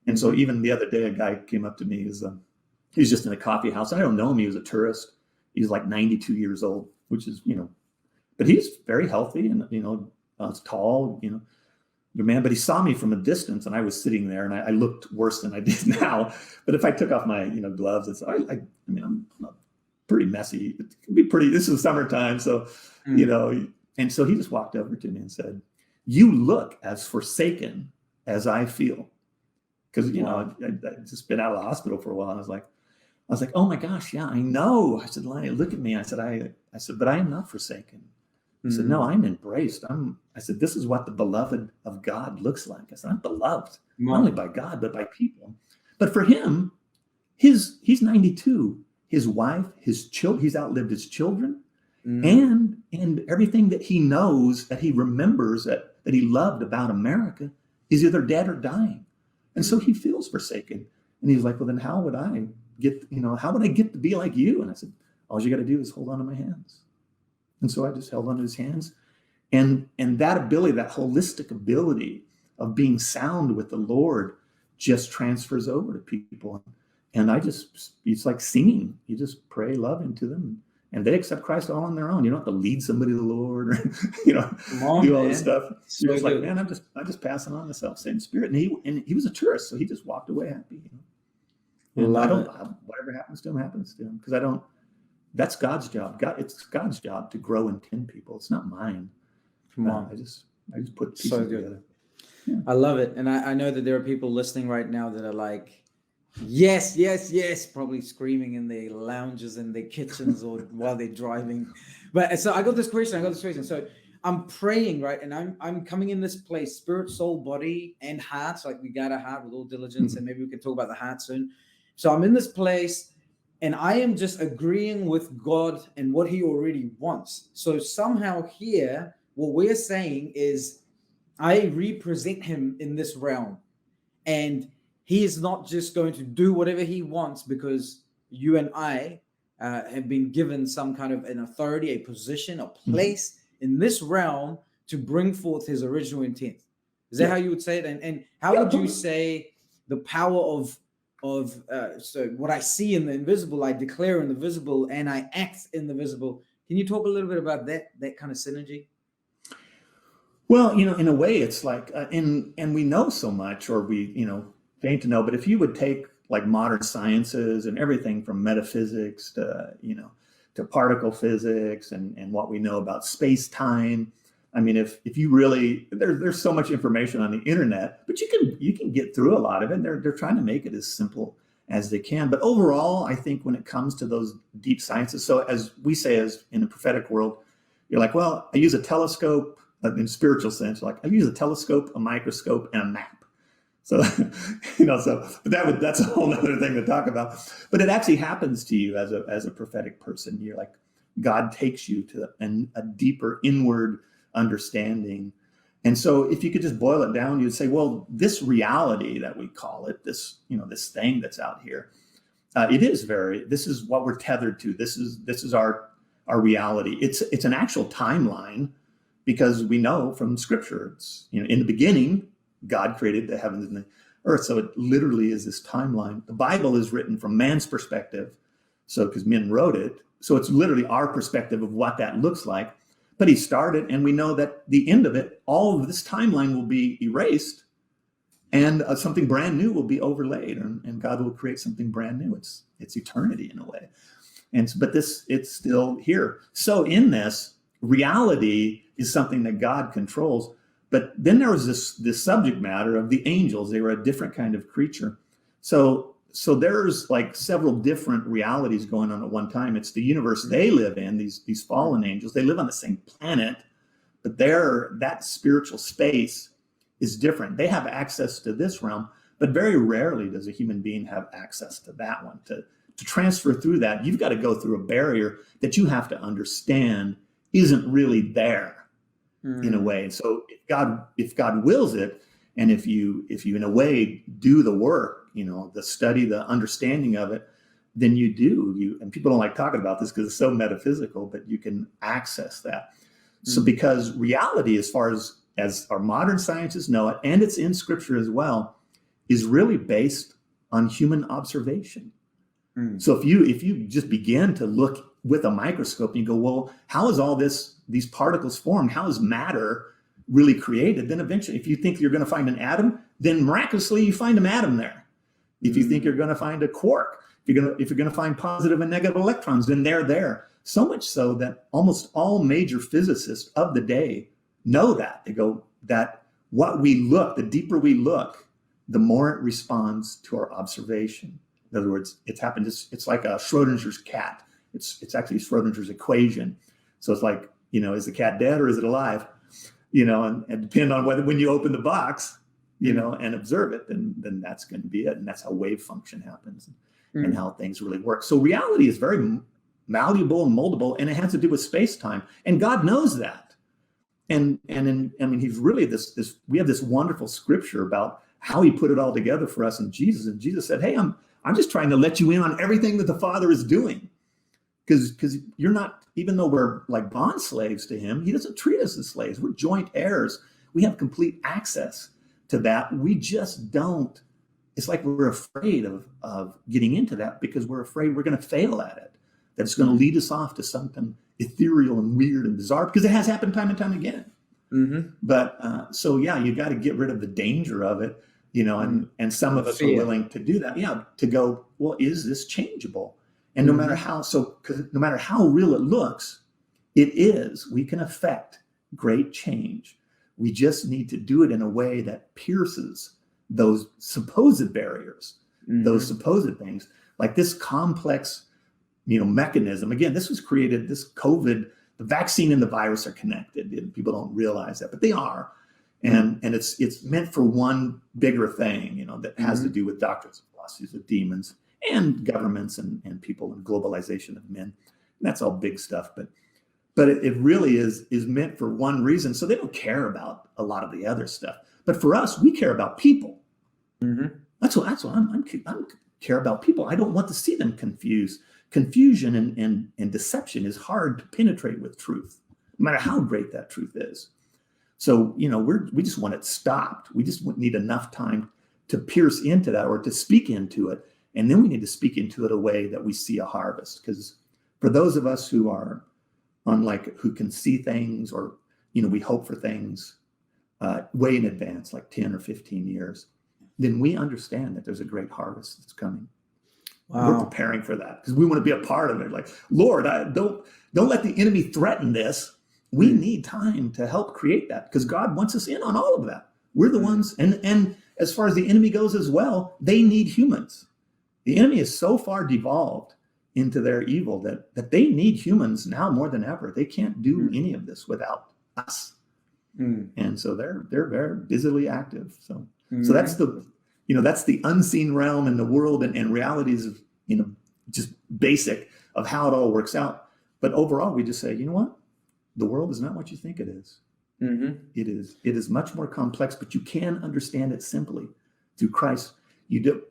And so even the other day, a guy came up to me. He was just in a coffee house. I don't know him. He was a tourist. He's like 92 years old, which is, but he's very healthy and, tall, the man. But he saw me from a distance, and I was sitting there, and I looked worse than I did now. But if I took off my, gloves, I'm pretty messy. It can be pretty. This is summertime, so And so he just walked over to me and said, "You look as forsaken as I feel." Because I'd just been out of the hospital for a while, and I was like, oh my gosh, yeah, I know. I said, Lonnie, look at me. I said, but I am not forsaken. He said, no, I'm embraced. I said, this is what the beloved of God looks like. I said, I'm beloved, not only by God, but by people. But for him, he's 92. His wife, his children, he's outlived his children, and everything that he knows, that he remembers, that he loved about America is either dead or dying. And so he feels forsaken. And he's like, well, then how would I get to be like you? And I said, all you got to do is hold on to my hands. And so I just held on to his hands. And that ability, that holistic ability of being sound with the Lord just transfers over to people. And it's like singing. You just pray love into them, and they accept Christ all on their own. You don't have to lead somebody to the Lord, or, do all this stuff. You're just like, man, I'm just passing on the self-same Spirit. And he was a tourist, so he just walked away happy. And whatever happens to him, because that's God's job. It's God's job to grow and tend people. It's not mine. Come on. I just put pieces together. Yeah. I love it. And I know that there are people listening right now that are like, yes, yes, yes, probably screaming in their lounges in their kitchens or while they're driving. But so I got this question. So I'm praying, right? And I'm coming in this place, spirit, soul, body, and heart. So like we got a heart with all diligence, and maybe we can talk about the heart soon. So I'm in this place, and I am just agreeing with God and what he already wants. So somehow here, what we're saying is I represent him in this realm, and he is not just going to do whatever he wants because you and I have been given some kind of an authority, a position, a place in this realm to bring forth his original intent. Is that how you would say it? And how would you say the power of so what I see in the invisible, I declare in the visible, and I act in the visible. Can you talk a little bit about that kind of synergy? Well, in a way, it's like, and we know so much, or we, faint to know. But if you would take like modern sciences and everything from metaphysics to, to particle physics and what we know about space time. I mean, if you really, there's so much information on the internet, but you can get through a lot of it. They're trying to make it as simple as they can. But overall, I think when it comes to those deep sciences, so as we say, as in the prophetic world, you're like, well, I use a telescope in spiritual sense. Like I use a telescope, a microscope, and a map. So, but that's a whole other thing to talk about. But it actually happens to you as a prophetic person. You're like, God takes you to a deeper inward understanding. And so if you could just boil it down, you'd say, well, this reality that we call it, this thing that's out here, this is what we're tethered to. This is our reality. It's an actual timeline, because we know from scripture, it's, in the beginning, God created the heavens and the earth. So it literally is this timeline. The Bible is written from man's perspective. So because men wrote it. So it's literally our perspective of what that looks like. But he started, and we know that the end of it, all of this timeline will be erased, and something brand new will be overlaid, and God will create something brand new. It's eternity in a way. But it's still here. So in this, reality is something that God controls. But then there was this subject matter of the angels. They were a different kind of creature. So there's like several different realities going on at one time. It's the universe they live in, these fallen angels. They live on the same planet, but that spiritual space is different. They have access to this realm, but very rarely does a human being have access to that one. To transfer through that, you've got to go through a barrier that you have to understand isn't really there. In a way. And so if God wills it, and if you in a way do the work, the study, the understanding of it, then and people don't like talking about this because it's so metaphysical, but you can access that. So because reality, as far as our modern sciences know it, and it's in scripture as well, is really based on human observation. So if you just begin to look with a microscope and you go, well, how is all these particles formed? How is matter really created? Then eventually, if you think you're going to find an atom, then miraculously you find an atom there. If you think you're going to find a quark, if you're going to find positive and negative electrons, then they're there. So much so that almost all major physicists of the day know that. They go that what we look, the deeper we look, the more it responds to our observation. In other words, it's happened. It's like a Schrodinger's cat. It's actually Schrodinger's equation. So it's like, is the cat dead or is it alive? And depend on when you open the box, and observe it, then that's going to be it. And that's how wave function happens and how things really work. So reality is very malleable and moldable, and it has to do with space-time. And God knows that. He's really we have this wonderful scripture about how he put it all together for us in Jesus. And Jesus said, hey, I'm just trying to let you in on everything that the Father is doing. Because you're not, even though we're like bond slaves to him, he doesn't treat us as slaves. We're joint heirs. We have complete access to that. We just don't. It's like we're afraid of getting into that because we're afraid we're going to fail at it. That it's going to lead us off to something ethereal and weird and bizarre, because it has happened time and time again. But you got to get rid of the danger of it, and some of us are willing to do that. Yeah, to go, well, is this changeable? And no matter no matter how real it looks, it is. We can affect great change. We just need to do it in a way that pierces those supposed barriers, those supposed things, like this complex, mechanism. Again, this was created, this COVID, the vaccine and the virus are connected. And people don't realize that, but they are. And it's meant for one bigger thing, that has to do with doctrines and philosophies of demons and governments and people and globalization of men. And that's all big stuff. But it really is meant for one reason. So they don't care about a lot of the other stuff. But for us, we care about people. That's what I'm care about people. I don't want to see them confused. Confusion and deception is hard to penetrate with truth, no matter how great that truth is. So, we just want it stopped. We just need enough time to pierce into that or to speak into it. And then we need to speak into it a way that we see a harvest. Because for those of us who are who can see things, or, we hope for things way in advance, like 10 or 15 years, then we understand that there's a great harvest that's coming. Wow. We're preparing for that because we want to be a part of it. Like, Lord, don't let the enemy threaten this. We need time to help create that because God wants us in on all of that. We're the ones. And as far as the enemy goes as well, they need humans. The enemy is so far devolved into their evil that they need humans now more than ever. They can't do any of this without us. And so they're very busily active. So that's the unseen realm in the world and realities of, just basic of how it all works out. But overall, we just say, you know what? The world is not what you think it is. It is much more complex, but you can understand it simply through Christ.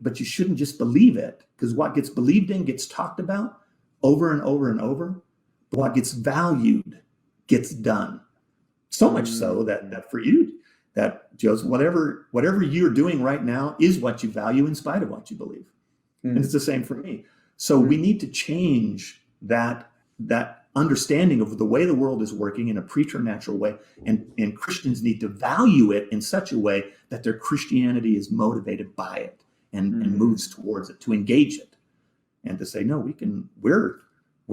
But you shouldn't just believe it, because what gets believed in gets talked about over and over and over. But what gets valued gets done. So much so that for you, that Joseph, whatever you're doing right now is what you value in spite of what you believe. And it's the same for me. So we need to change that understanding of the way the world is working in a preternatural way. And Christians need to value it in such a way that their Christianity is motivated by it and moves towards it, to engage it, and to say, no, we're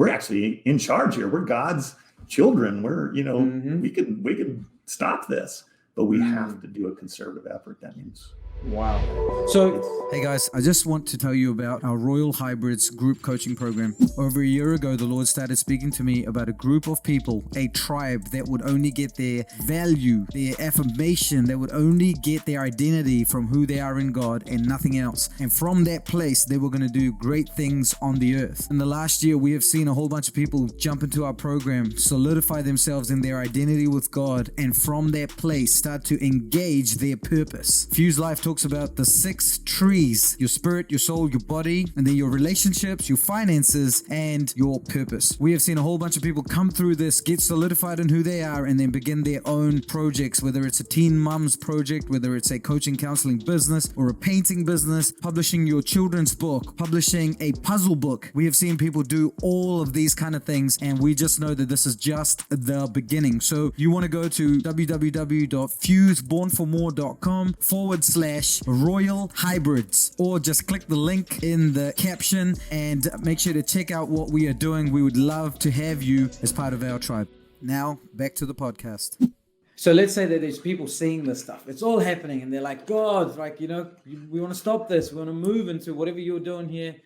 actually in charge here. We're God's children. We're, we can stop this, but we have to do a conservative effort. That means. Wow. So, hey guys, I just want to tell you about our Royal Hybrids group coaching program. Over a year ago, the Lord started speaking to me about a group of people, a tribe that would only get their value, their affirmation, that would only get their identity from who they are in God and nothing else. And from that place, they were going to do great things on the earth. In the last year, we have seen a whole bunch of people jump into our program, solidify themselves in their identity with God, and from that place, start to engage their purpose. Fuse Life talks about the 6 trees: your spirit, your soul, your body, and then your relationships, your finances, and your purpose. We have seen a whole bunch of people come through this, get solidified in who they are, and then begin their own projects, whether it's a teen mums project, whether it's a coaching, counseling business, or a painting business, publishing your children's book, publishing a puzzle book. We have seen people do all of these kind of things, and we just know that this is just the beginning. So you want to go to www.fusebornformore.com/Royal Hybrids, or just click the link in the caption and make sure to check out what we are doing. We would love to have you as part of our tribe. Now, back to the podcast. So let's say that there's people seeing this stuff. It's all happening, and they're like, God, we want to stop this. We want to move into whatever you're doing here.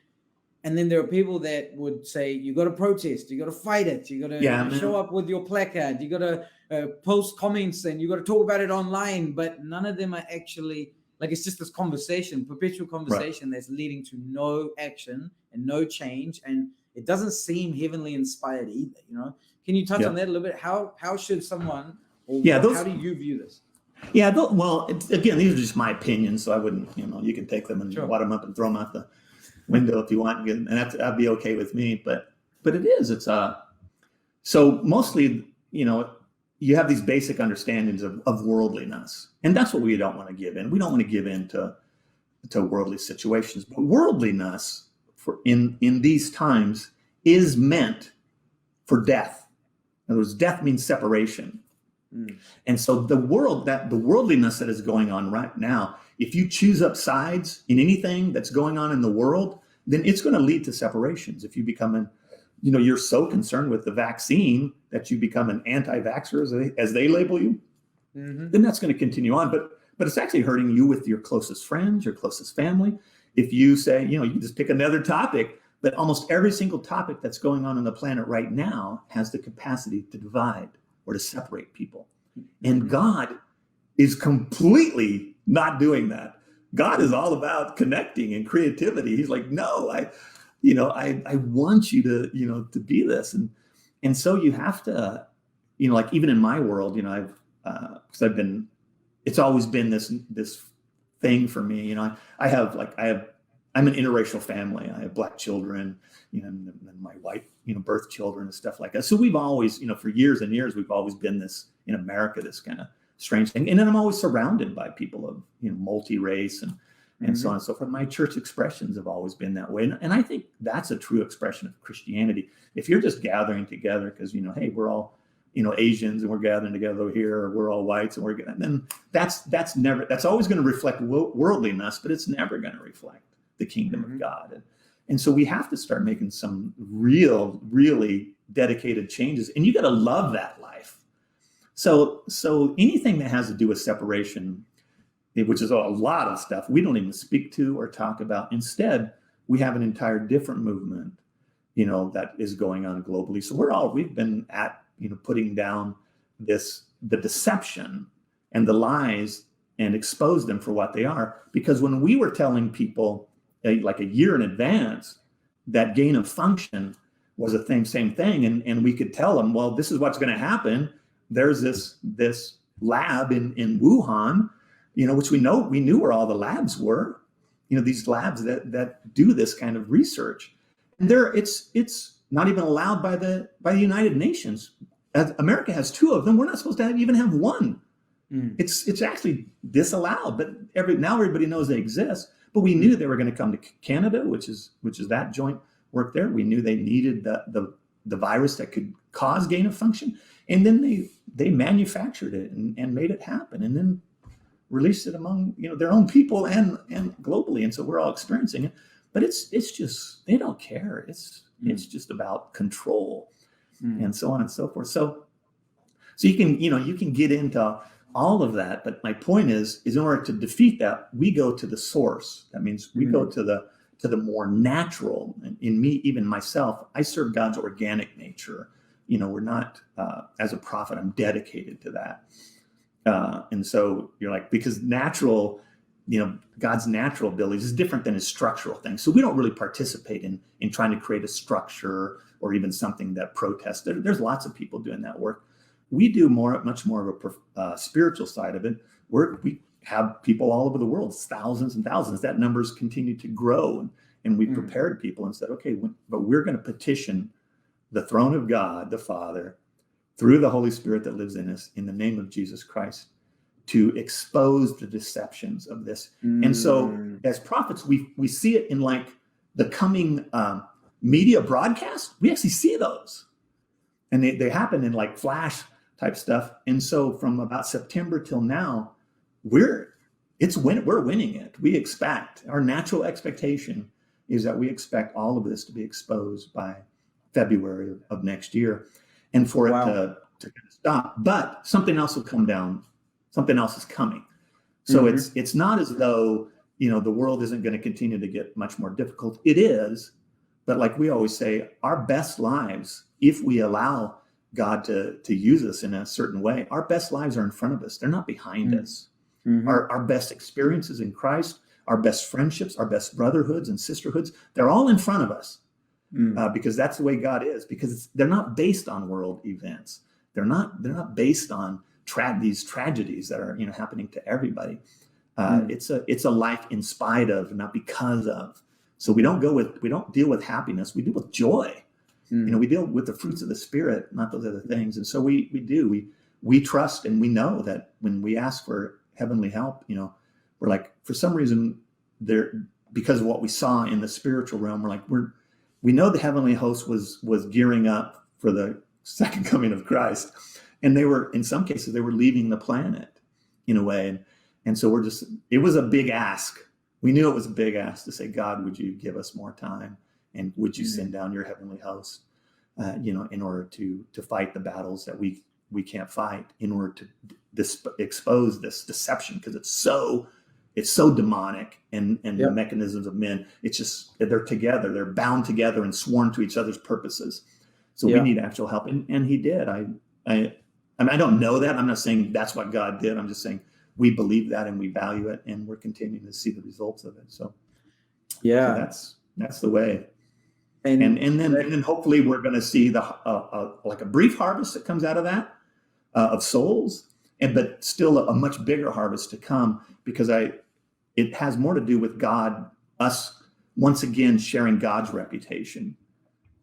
And then there are people that would say, you got to protest, you got to fight it, you got to show up with your placard, you got to post comments, and you got to talk about it online. But none of them are actually, it's just this conversation, perpetual conversation that's leading to no action and no change. And it doesn't seem heavenly inspired either, Can you touch on that a little bit? How should someone, how do you view this? Yeah, again, these are just my opinions, so I wouldn't, you can take them and wad them up and throw them out the window if you want, and that'd be okay with me. But it's so mostly, you have these basic understandings of worldliness, and that's what we don't want to give in. We don't want to give in to worldly situations, but worldliness in these times is meant for death. In other words, death means separation. And so the worldliness that is going on right now, if you choose up sides in anything that's going on in the world, then it's going to lead to separations. If you become you're so concerned with the vaccine that you become an anti-vaxxer, as they label you, then that's going to continue on. But it's actually hurting you with your closest friends, your closest family. If you say, you just pick another topic, but almost every single topic that's going on the planet right now has the capacity to divide or to separate people. And God is completely not doing that. God is all about connecting and creativity. He's like, no, I want you to be this. And so you have to, even in my world, it's always been this thing for me. I'm an interracial family. I have Black children, and my wife, birth children and stuff like that. So we've always, for years and years, we've always been this in America, this kind of strange thing. And then I'm always surrounded by people of, multi-race and so on and so forth. My church expressions have always been that way. And I think that's a true expression of Christianity. If you're just gathering together because, hey, we're all, Asians and we're gathering together here, or we're all whites and then that's always going to reflect worldliness, but it's never going to reflect the kingdom of God. And so we have to start making some really dedicated changes. And you got to love that life. So anything that has to do with separation, which is a lot of stuff we don't even speak to or talk about. Instead, we have an entire different movement, that is going on globally. So we've been at, putting down the deception and the lies and expose them for what they are. Because when we were telling people like a year in advance that gain of function was a same thing, and we could tell them, well, this is what's going to happen. There's this lab in Wuhan, which we knew where all the labs were, these labs that do this kind of research. And it's not even allowed by the United Nations. America has 2 of them. We're not supposed to even have one. It's actually disallowed, but now everybody knows they exist. But we knew they were going to come to Canada, which is that joint work there. We knew they needed the virus that could cause gain of function, and then they manufactured it and made it happen, and then released it among their own people and globally. And so we're all experiencing it. But it's just, they don't care. It's just about control and so on and so forth. So you can get into all of that. But my point is in order to defeat that, we go to the source. That means we go to the more natural. And in me, even myself, I serve God's organic nature. We're not, as a prophet, I'm dedicated to that. And so you're like, because natural, God's natural abilities is different than his structural things. So we don't really participate in trying to create a structure or even something that protests. There's lots of people doing that work. We do much more of a spiritual side of it. We have people all over the world, thousands and thousands. That numbers continue to grow. And we prepared people and said, okay, but we're going to petition the throne of God, the Father, through the Holy Spirit that lives in us, in the name of Jesus Christ, to expose the deceptions of this. And so as prophets, we see it in like the coming media broadcast. We actually see those. And they happen in like flash type stuff. And so from about September till now, we're winning it. We expect, our natural expectation is that we expect all of this to be exposed by February of next year, and for it to kind of stop. But something else will come down. Something else is coming. So it's not as though, the world isn't going to continue to get much more difficult. It is. But like we always say, our best lives, if we allow God to use us in a certain way, our best lives are in front of us. They're not behind us. Our best experiences in Christ, our best friendships, our best brotherhoods and sisterhoods, they're all in front of us because that's the way God is, because they're not based on world events. They're not based on these tragedies that are happening to everybody. It's a life in spite of, not because of. So we don't deal with happiness. We deal with joy. We deal with the fruits of the Spirit, not those other things. And so we trust, and we know that when we ask for heavenly help, we're like, for some reason because of what we saw in the spiritual realm, we're like, we know the heavenly host was gearing up for the second coming of Christ. And in some cases, they were leaving the planet in a way. And so it was a big ask. We knew it was a big ask to say, God, would you give us more time? And would you send down your heavenly host, in order to fight the battles that we can't fight, in order to expose this deception, because it's so demonic, and the mechanisms of men, it's just, they're together, they're bound together and sworn to each other's purposes. So we need actual help. And he did. I don't know that. I'm not saying that's what God did. I'm just saying we believe that and we value it, and we're continuing to see the results of it. So that's the way. And then hopefully we're going to see like a brief harvest that comes out of that, of souls, but still a much bigger harvest to come, because it has more to do with God, us once again sharing God's reputation,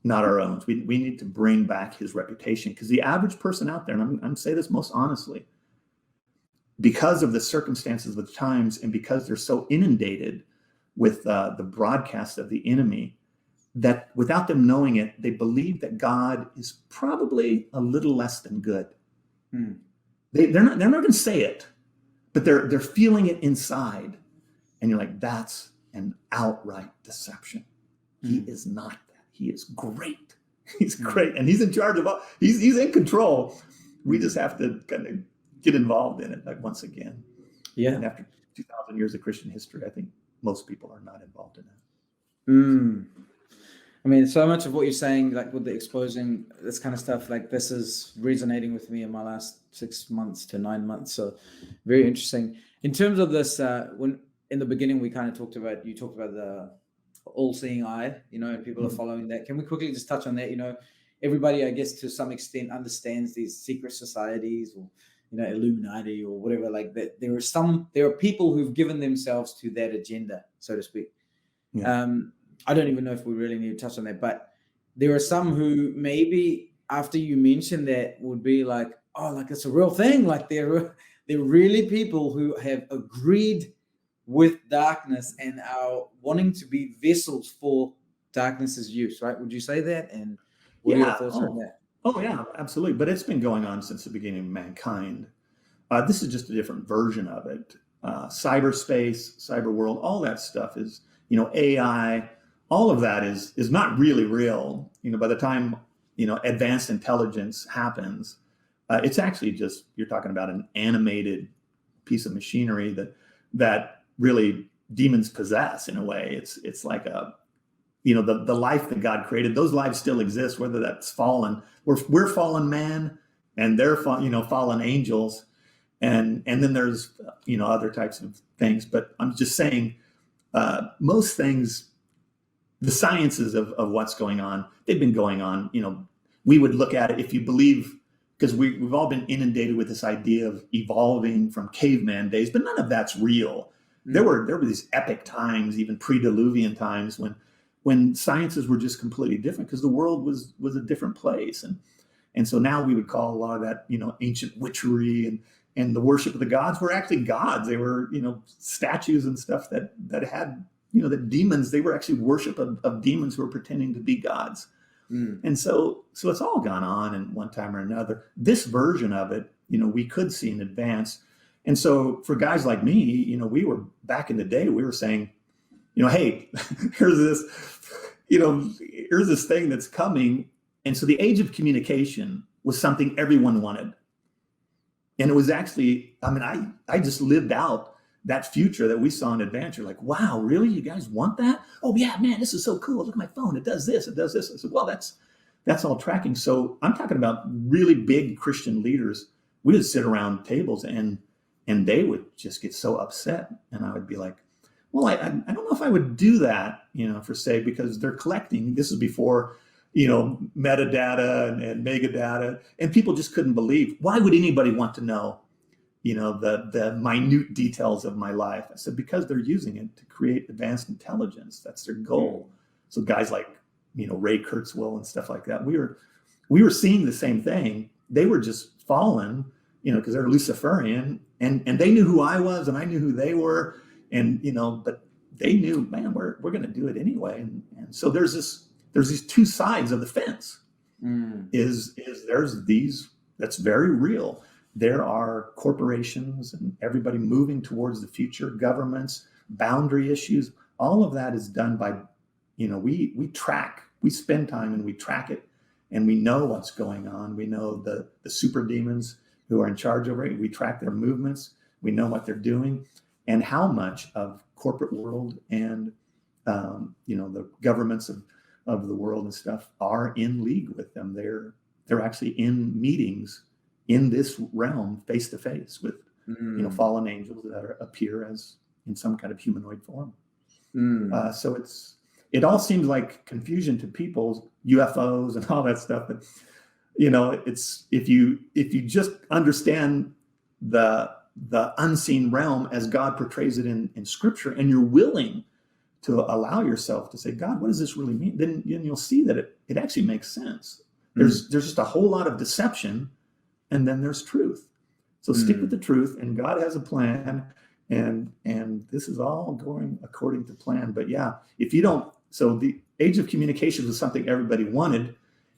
not our own. We need to bring back his reputation, because the average person out there, and I'm saying this most honestly, because of the circumstances of the times, and because they're so inundated with the broadcast of the enemy, that without them knowing it, they believe that God is probably a little less than good. They're not going to say it, but they're feeling it inside. And you're like, that's an outright deception. He is not that. He is great. He's great. And he's in charge of all, he's in control. We just have to kind of get involved in it, like, once again. Yeah. And after 2,000 years of Christian history, I think most people are not involved in it. I mean, so much of what you're saying, like with the exposing this kind of stuff, like this is resonating with me in my last 6 months to 9 months. So very interesting. In terms of this, when in the beginning, you talked about the all-seeing eye, and people are following that. Can we quickly just touch on that? Everybody, I guess, to some extent understands these secret societies or, Illuminati or whatever like that. There are people who've given themselves to that agenda, so to speak. Yeah. I don't even know if we really need to touch on that, but there are some who maybe after you mention that would be like, oh, like it's a real thing. Like they're really people who have agreed with darkness and are wanting to be vessels for darkness's use, right? Would you say that? And what are your thoughts on that? Oh, yeah, absolutely. But it's been going on since the beginning of mankind. This is just a different version of it. Cyberspace, cyber world, all that stuff is, AI, all of that is not really real. By the time, advanced intelligence happens, it's actually just, you're talking about an animated piece of machinery that really demons possess in a way. It's like the life that God created, those lives still exist, whether that's fallen. We're fallen man, and they're fallen angels, and then there's other types of things. But I'm just saying, most things, the sciences of what's going on, they've been going on. We would look at it, if you believe, because we've all been inundated with this idea of evolving from caveman days, but none of that's real. There were these epic times, even pre-Diluvian times, when sciences were just completely different, because the world was a different place. And so now we would call a lot of that, ancient witchery and the worship of the gods were actually gods. They were, statues and stuff that had, that demons, they were actually worship of demons who were pretending to be gods. And so it's all gone on in one time or another. This version of it, we could see in advance. And so for guys like me, we were back in the day, we were saying, hey, here's this thing that's coming. And so the age of communication was something everyone wanted. And it was actually, I just lived out that future that we saw in advance. You're like, wow, really? You guys want that? Oh yeah, man, this is so cool. Look at my phone. It does this, it does this. I said, well, that's all tracking. So I'm talking about really big Christian leaders. We would sit around tables and they would just get so upset. And I would be like, well, I don't know if I would do that, for say, because they're collecting. This is before, metadata and megadata, and people just couldn't believe. Why would anybody want to know, the minute details of my life? I said, because they're using it to create advanced intelligence. That's their goal. So guys like, Ray Kurzweil and stuff like that, we were seeing the same thing. They were just fallen, because they're Luciferian, and they knew who I was and I knew who they were. And, but they knew, man, we're going to do it anyway. And so there's these two sides of the fence. There's these, that's very real. There are corporations and everybody moving towards the future, governments, boundary issues. All of that is done by, we track, we spend time and we track it, and we know what's going on. We know the super demons who are in charge over it. We track their movements. We know what they're doing, and how much of corporate world and, the governments of the world and stuff are in league with them. They're actually in meetings in this realm, face to face with, fallen angels that appear as in some kind of humanoid form. So it all seems like confusion to people, UFOs and all that stuff. But it's if you just understand the unseen realm as God portrays it in Scripture, and you're willing to allow yourself to say, God, what does this really mean? Then you'll see that it actually makes sense. There's just a whole lot of deception, and then there's truth. So stick with the truth, and God has a plan, and this is all going according to plan. But yeah, if you don't, so the age of communication was something everybody wanted.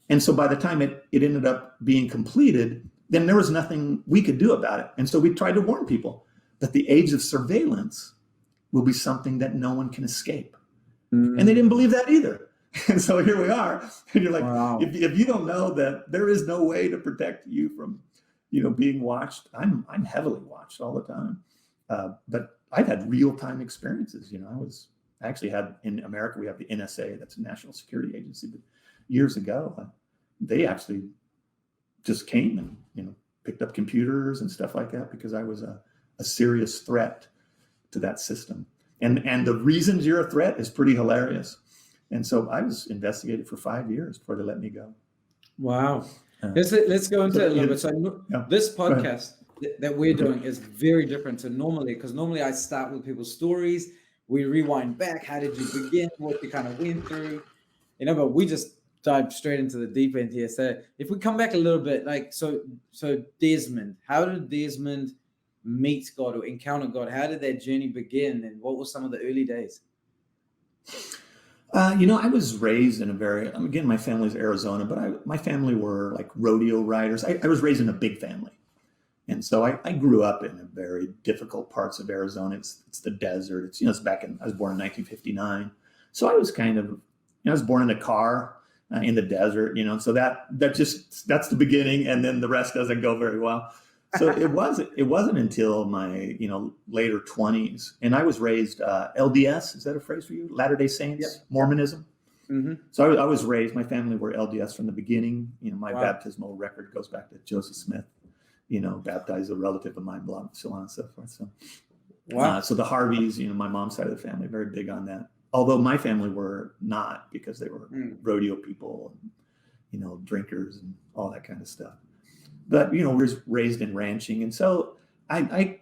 And so by the time it ended up being completed, then there was nothing we could do about it. And so we tried to warn people that the age of surveillance will be something that no one can escape. And they didn't believe that either. And so here we are. And you're like, Wow. if you don't know that there is no way to protect you from, being watched, I'm heavily watched all the time. But I've had real-time experiences. I actually had, in America, we have the NSA, that's a national security agency. But years ago, they actually just came and, picked up computers and stuff like that because I was a serious threat to that system. And the reasons you're a threat is pretty hilarious. And so I was investigated for 5 years before they let me go. Wow. Let's go into it a little bit. So this podcast that we're doing is very different to normally, because normally I start with people's stories. We rewind back. How did you begin? What you kind of went through? But we just dive straight into the deep end here. So if we come back a little bit, so Desmond, how did Desmond meet God or encounter God? How did that journey begin, and what were some of the early days? I was raised in again, my family's Arizona, but my family were like rodeo riders. I was raised in a big family. And so I grew up in very difficult parts of Arizona. It's the desert. I was born in 1959. So I was kind of, I was born in a car in the desert, so that's the beginning. And then the rest doesn't go very well. So it wasn't until my, later 20s. And I was raised LDS. Is that a phrase for you? Latter-day Saints, yep. Mormonism. Mm-hmm. So I was raised, my family were LDS from the beginning. My baptismal record goes back to Joseph Smith, baptized a relative of mine, blah, so on and so forth. So, so the Harveys, my mom's side of the family, very big on that. Although my family were not, because they were rodeo people and, drinkers and all that kind of stuff. But, we were raised in ranching. And so I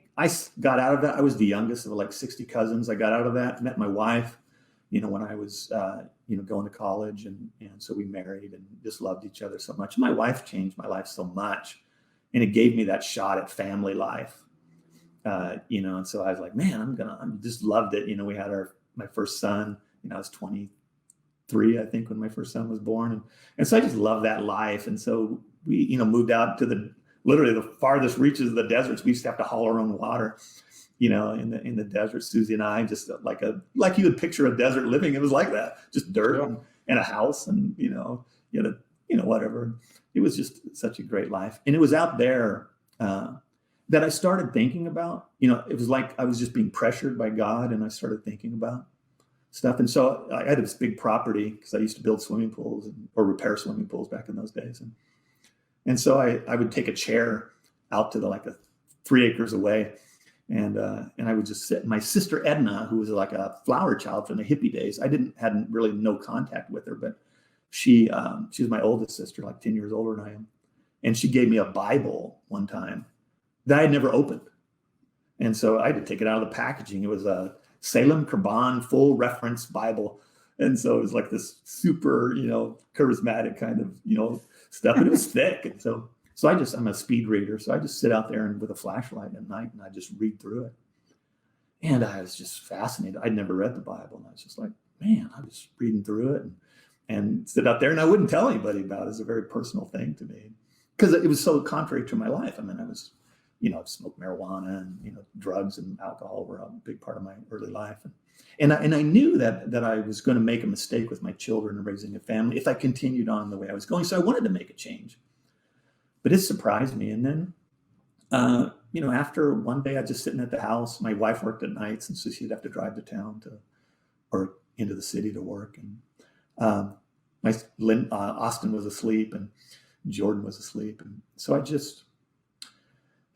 got out of that. I was the youngest of like 60 cousins. I got out of that, met my wife, when I was, going to college. And so we married and just loved each other so much. My wife changed my life so much. And it gave me that shot at family life, and so I was like, man, I just loved it. We had my first son, I was 23, I think, when my first son was born. And so I just loved that life. And so we, moved out to literally the farthest reaches of the deserts. We used to have to haul our own water, in the desert. Susie and I, just like you would picture a desert living. It was like that, just dirt and a house and, whatever. It was just such a great life. And it was out there that I started thinking about, it was like I was just being pressured by God, and I started thinking about stuff. And so I had this big property because I used to build swimming pools or repair swimming pools back in those days. And so I would take a chair out to a 3 acres away, and I would just sit. My sister Edna, who was like a flower child from the hippie days, hadn't really no contact with her, but she was my oldest sister, like 10 years older than I am. And she gave me a Bible one time that I had never opened. And so I had to take it out of the packaging. It was a Salem Kirban full reference Bible. And so it was like this super, charismatic kind of, stuff. And it was thick. And so I'm a speed reader. So I just sit out there with a flashlight at night and I just read through it. And I was just fascinated. I'd never read the Bible. And I was just like, man, I was reading through it and sit out there, and I wouldn't tell anybody about it. It's a very personal thing to me because it was so contrary to my life. I mean, I was, I smoked marijuana and, drugs and alcohol were a big part of my early life. And I knew that I was going to make a mistake with my children and raising a family if I continued on the way I was going. So I wanted to make a change, but it surprised me. And then, after one day, I just sitting at the house, my wife worked at nights, and so she'd have to drive to town or into the city to work. And Austin was asleep and Jordan was asleep. And so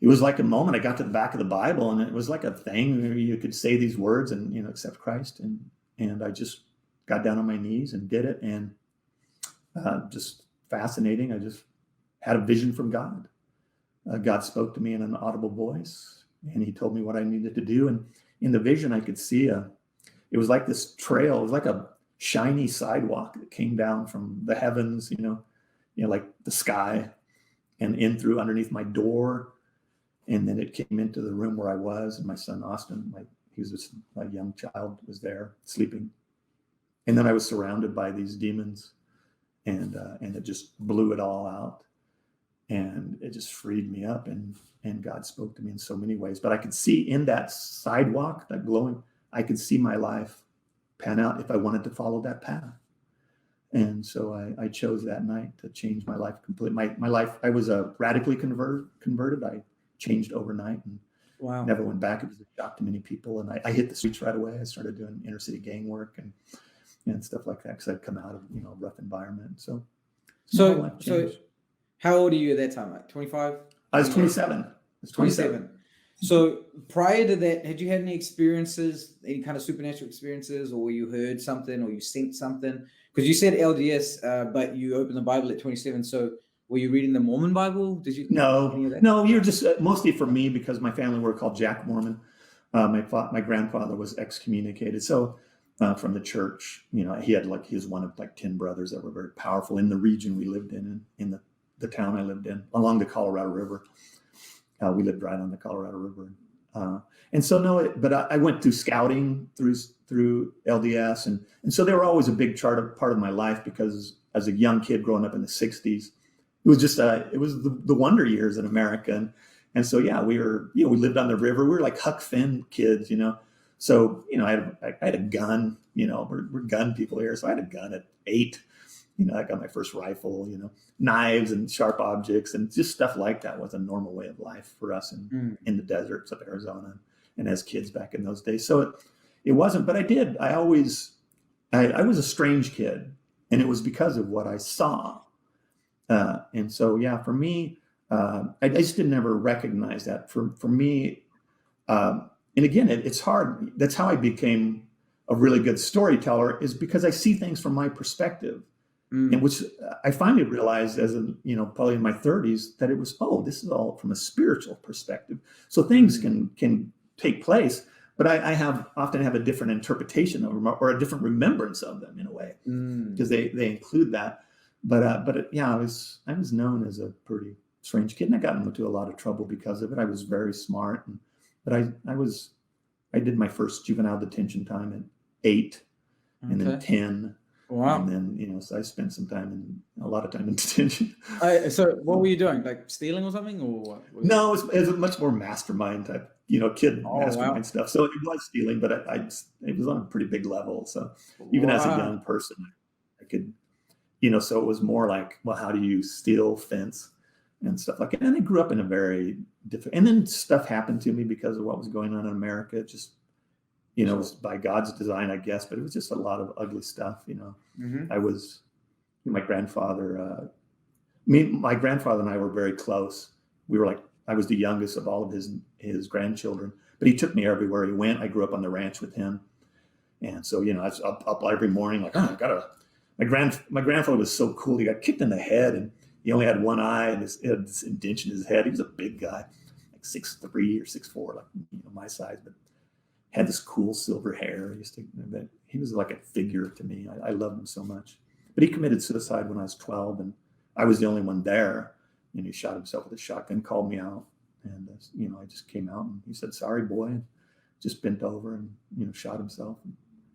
it was like a moment. I got to the back of the Bible, and it was like a thing where you could say these words and, accept Christ. And I just got down on my knees and did it. And just fascinating. I just had a vision from God. God spoke to me in an audible voice, and he told me what I needed to do. And in the vision, I could see it was like this trail. It was like a shiny sidewalk that came down from the heavens, like the sky, and in through underneath my door. And then it came into the room where I was, and my son Austin, he was a young child, was there sleeping. And then I was surrounded by these demons, and it just blew it all out. And it just freed me up, and God spoke to me in so many ways. But I could see in that sidewalk, that glowing, I could see my life pan out if I wanted to follow that path. And so I chose that night to change my life completely. My life, I was radically converted. I changed overnight and Wow. never went back. It was a shock to many people. And I hit the streets right away. I started doing inner city gang work and stuff like that, because I'd come out of a rough environment. So how old are you at that time? Like 25? I was 27. 27. So prior to that, had you had any experiences, any kind of supernatural experiences, or you heard something, or you sensed something? Because you said LDS, but you opened the Bible at 27. So were you reading the Mormon Bible? Did you? No, you're just mostly for me, because my family were called Jack Mormon. My grandfather was excommunicated. So from the church, he was one of 10 brothers that were very powerful in the region we lived in the town I lived in, along the Colorado River. We lived right on the Colorado River. And so but I went through scouting through LDS. And so they were always a big part of my life, because as a young kid growing up in the 60s, it was just, it was the wonder years in America. And so, we were, we lived on the river. We were like Huck Finn kids, So, I had a gun, we're gun people here. So I had a gun at 8. I got my first rifle, knives and sharp objects, and just stuff like that was a normal way of life for us in the deserts of Arizona and as kids back in those days. So it wasn't, but I was a strange kid, and it was because of what I saw. And so, for me, I just didn't ever recognize that. For me, and again, it's hard. That's how I became a really good storyteller, is because I see things from my perspective. And which I finally realized as probably in my 30s, that it was, this is all from a spiritual perspective. So things can take place, but I often have a different interpretation of them, or a different remembrance of them in a way, because they include that. But I was known as a pretty strange kid, and I got into a lot of trouble because of it. I was very smart, but I did my first juvenile detention time at 8, and then 10. Wow. And then, so I spent a lot of time in detention. So what were you doing? Like stealing or something, or what? No, it was much more mastermind type, kid mastermind stuff. So it was stealing, but it was on a pretty big level. So even as a young person, I could, so it was more like, well, how do you steal fence and stuff like that? And I grew up in a very different, and then stuff happened to me because of what was going on in America. It just, it was by God's design, I guess, but it was just a lot of ugly stuff. I was, my grandfather and I were very close. We were I was the youngest of all of his grandchildren, but he took me everywhere he went. I grew up on the ranch with him. And so, I was up every morning, my grandfather was so cool. He got kicked in the head, and he only had one eye, and he had this indention in his head. He was a big guy, 6'3" or 6'4", my size, but had this cool silver hair. He was like a figure to me. I loved him so much. But he committed suicide when I was 12, and I was the only one there. He shot himself with a shotgun, called me out, and I just came out, and he said, "Sorry, boy," and just bent over and shot himself.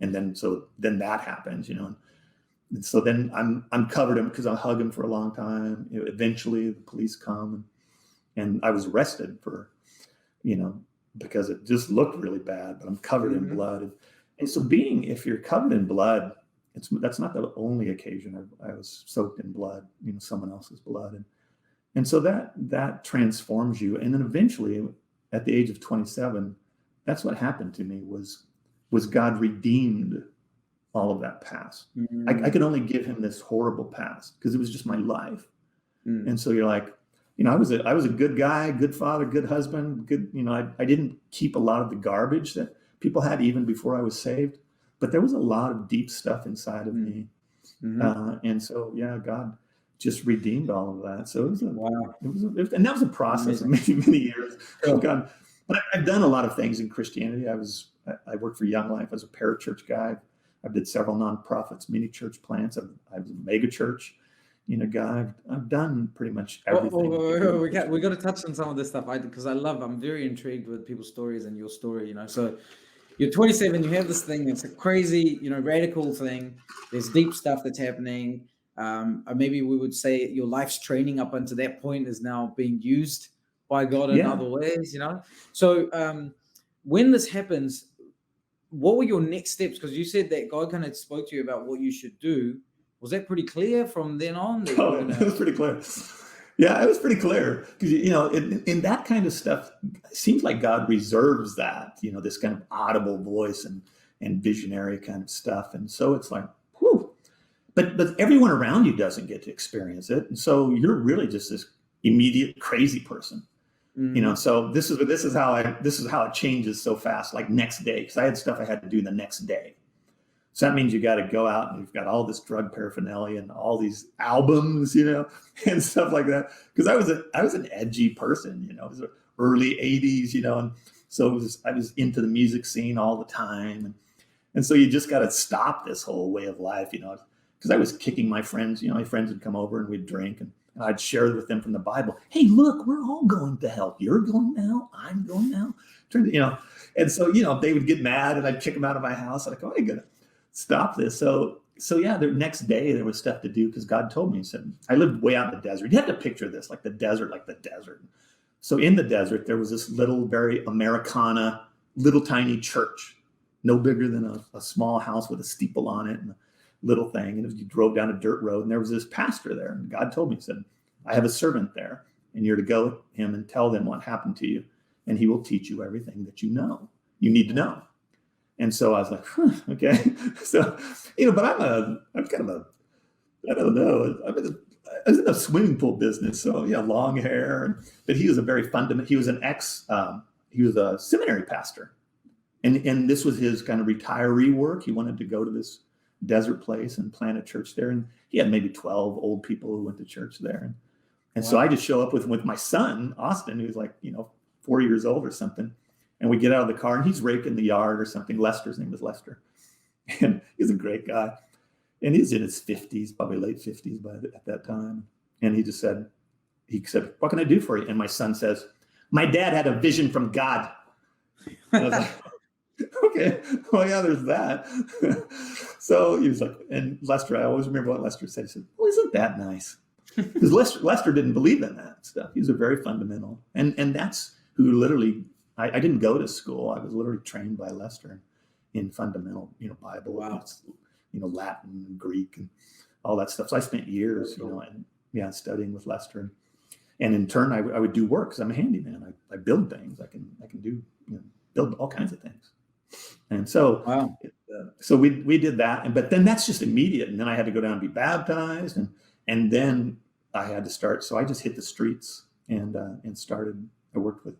And then that happens, and so then I'm covered him because I hug him for a long time. Eventually, the police come, and I was arrested for, because it just looked really bad, but I'm covered in blood. And so if you're covered in blood, that's not the only occasion I was soaked in blood, someone else's blood. And so that transforms you. And then eventually at the age of 27, that's what happened to me was God redeemed all of that past. I could only give him this horrible past because it was just my life. And so you're like, I was a good guy, good father, good husband, good, I didn't keep a lot of the garbage that people had even before I was saved, but there was a lot of deep stuff inside of me. And so, God just redeemed all of that. So and that was a process of many years. God, but I've done a lot of things in Christianity. I worked for Young Life as a parachurch guy. I did several nonprofits, many church plants. I was a mega church God, I've done pretty much Well, everything. we got to touch on some of this stuff, because I'm very intrigued with people's stories and your story. So you're 27, you have this thing that's a crazy, radical thing. There's deep stuff that's happening. Or maybe we would say your life's training up until that point is now being used by God in other ways. So when this happens, what were your next steps? Because you said that God kind of spoke to you about what you should do. Was that pretty clear from then on? That It was pretty clear. Yeah, it was pretty clear, because in that kind of stuff, it seems like God reserves that, this kind of audible voice and visionary kind of stuff, and so it's like, whew. But everyone around you doesn't get to experience it, and so you're really just this immediate crazy person. So this is how it changes so fast, like next day, because I had stuff I had to do the next day. So that means you got to go out and you've got all this drug paraphernalia and all these albums, and stuff like that. Because I was an edgy person, it was early 80s, and so I was into the music scene all the time. And so you just got to stop this whole way of life, because I was kicking my friends, my friends would come over and we'd drink, and I'd share with them from the Bible. Hey, look, we're all going to hell. You're going now. I'm going now. And so, they would get mad and I'd kick them out of my house. I'd go, I got to stop this. So yeah, the next day there was stuff to do, because God told me, He said, I lived way out in the desert. You have to picture this, like the desert. So in the desert, there was this little, very Americana, little tiny church, no bigger than a small house with a steeple on it and a little thing. And you drove down a dirt road, and there was this pastor there. And God told me, He said, I have a servant there, and you're to go to him and tell them what happened to you, and he will teach you everything that you need to know. And so I was like, okay. So, but I'm kind of I don't know. I was in the swimming pool business. So yeah, long hair. But he was a very fundamental, he was he was a seminary pastor. And this was his kind of retiree work. He wanted to go to this desert place and plant a church there. And he had maybe 12 old people who went to church there. And so I just show up with my son, Austin, who's like, 4 years old or something. And we get out of the car and he's raking the yard or something. Lester's name was Lester. And he's a great guy. And he's in his 50s, probably late 50s at that time. And he said, what can I do for you? And my son says, my dad had a vision from God. And I was like, okay, well, yeah, there's that. So he was like, and Lester, I always remember what Lester said. He said, well, isn't that nice? Because Lester didn't believe in that stuff. He was a very fundamental. And that's who literally, I didn't go to school. I was literally trained by Lester in fundamental, Bible, Latin and Greek and all that stuff. So I spent years, studying with Lester. And in turn, I would do work because I'm a handyman. I build things. I can do, build all kinds of things. And so, so we did that. But then that's just immediate. And then I had to go down and be baptized. And then I had to start. So I just hit the streets and started. I worked with.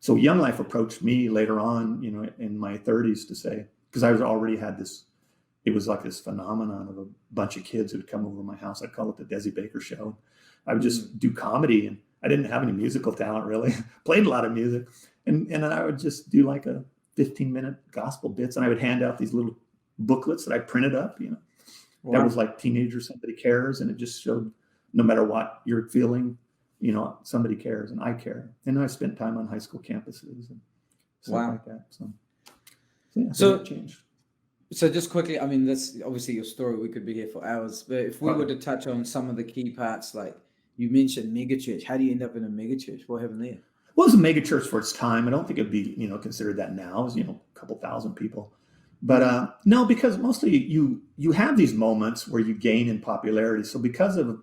So Young Life approached me later on, in my 30s to say, because I was already had this, it was like this phenomenon of a bunch of kids who'd come over to my house. I'd call it the Dezi Baker show. I would just do comedy, and I didn't have any musical talent really. Played a lot of music. And then I would just do like a 15-minute gospel bits, and I would hand out these little booklets that I printed up, That was like Teenager Somebody Cares, and it just showed no matter what you're feeling, somebody cares and I care. And then I spent time on high school campuses and stuff like that. So that changed. So just quickly, I mean, that's obviously your story. We could be here for hours, but if we were to touch on some of the key parts, like you mentioned megachurch, how do you end up in a megachurch? What happened there? Well, it was a megachurch for its time. I don't think it'd be, considered that now. It was, a couple thousand people. But no, because mostly you have these moments where you gain in popularity. So because of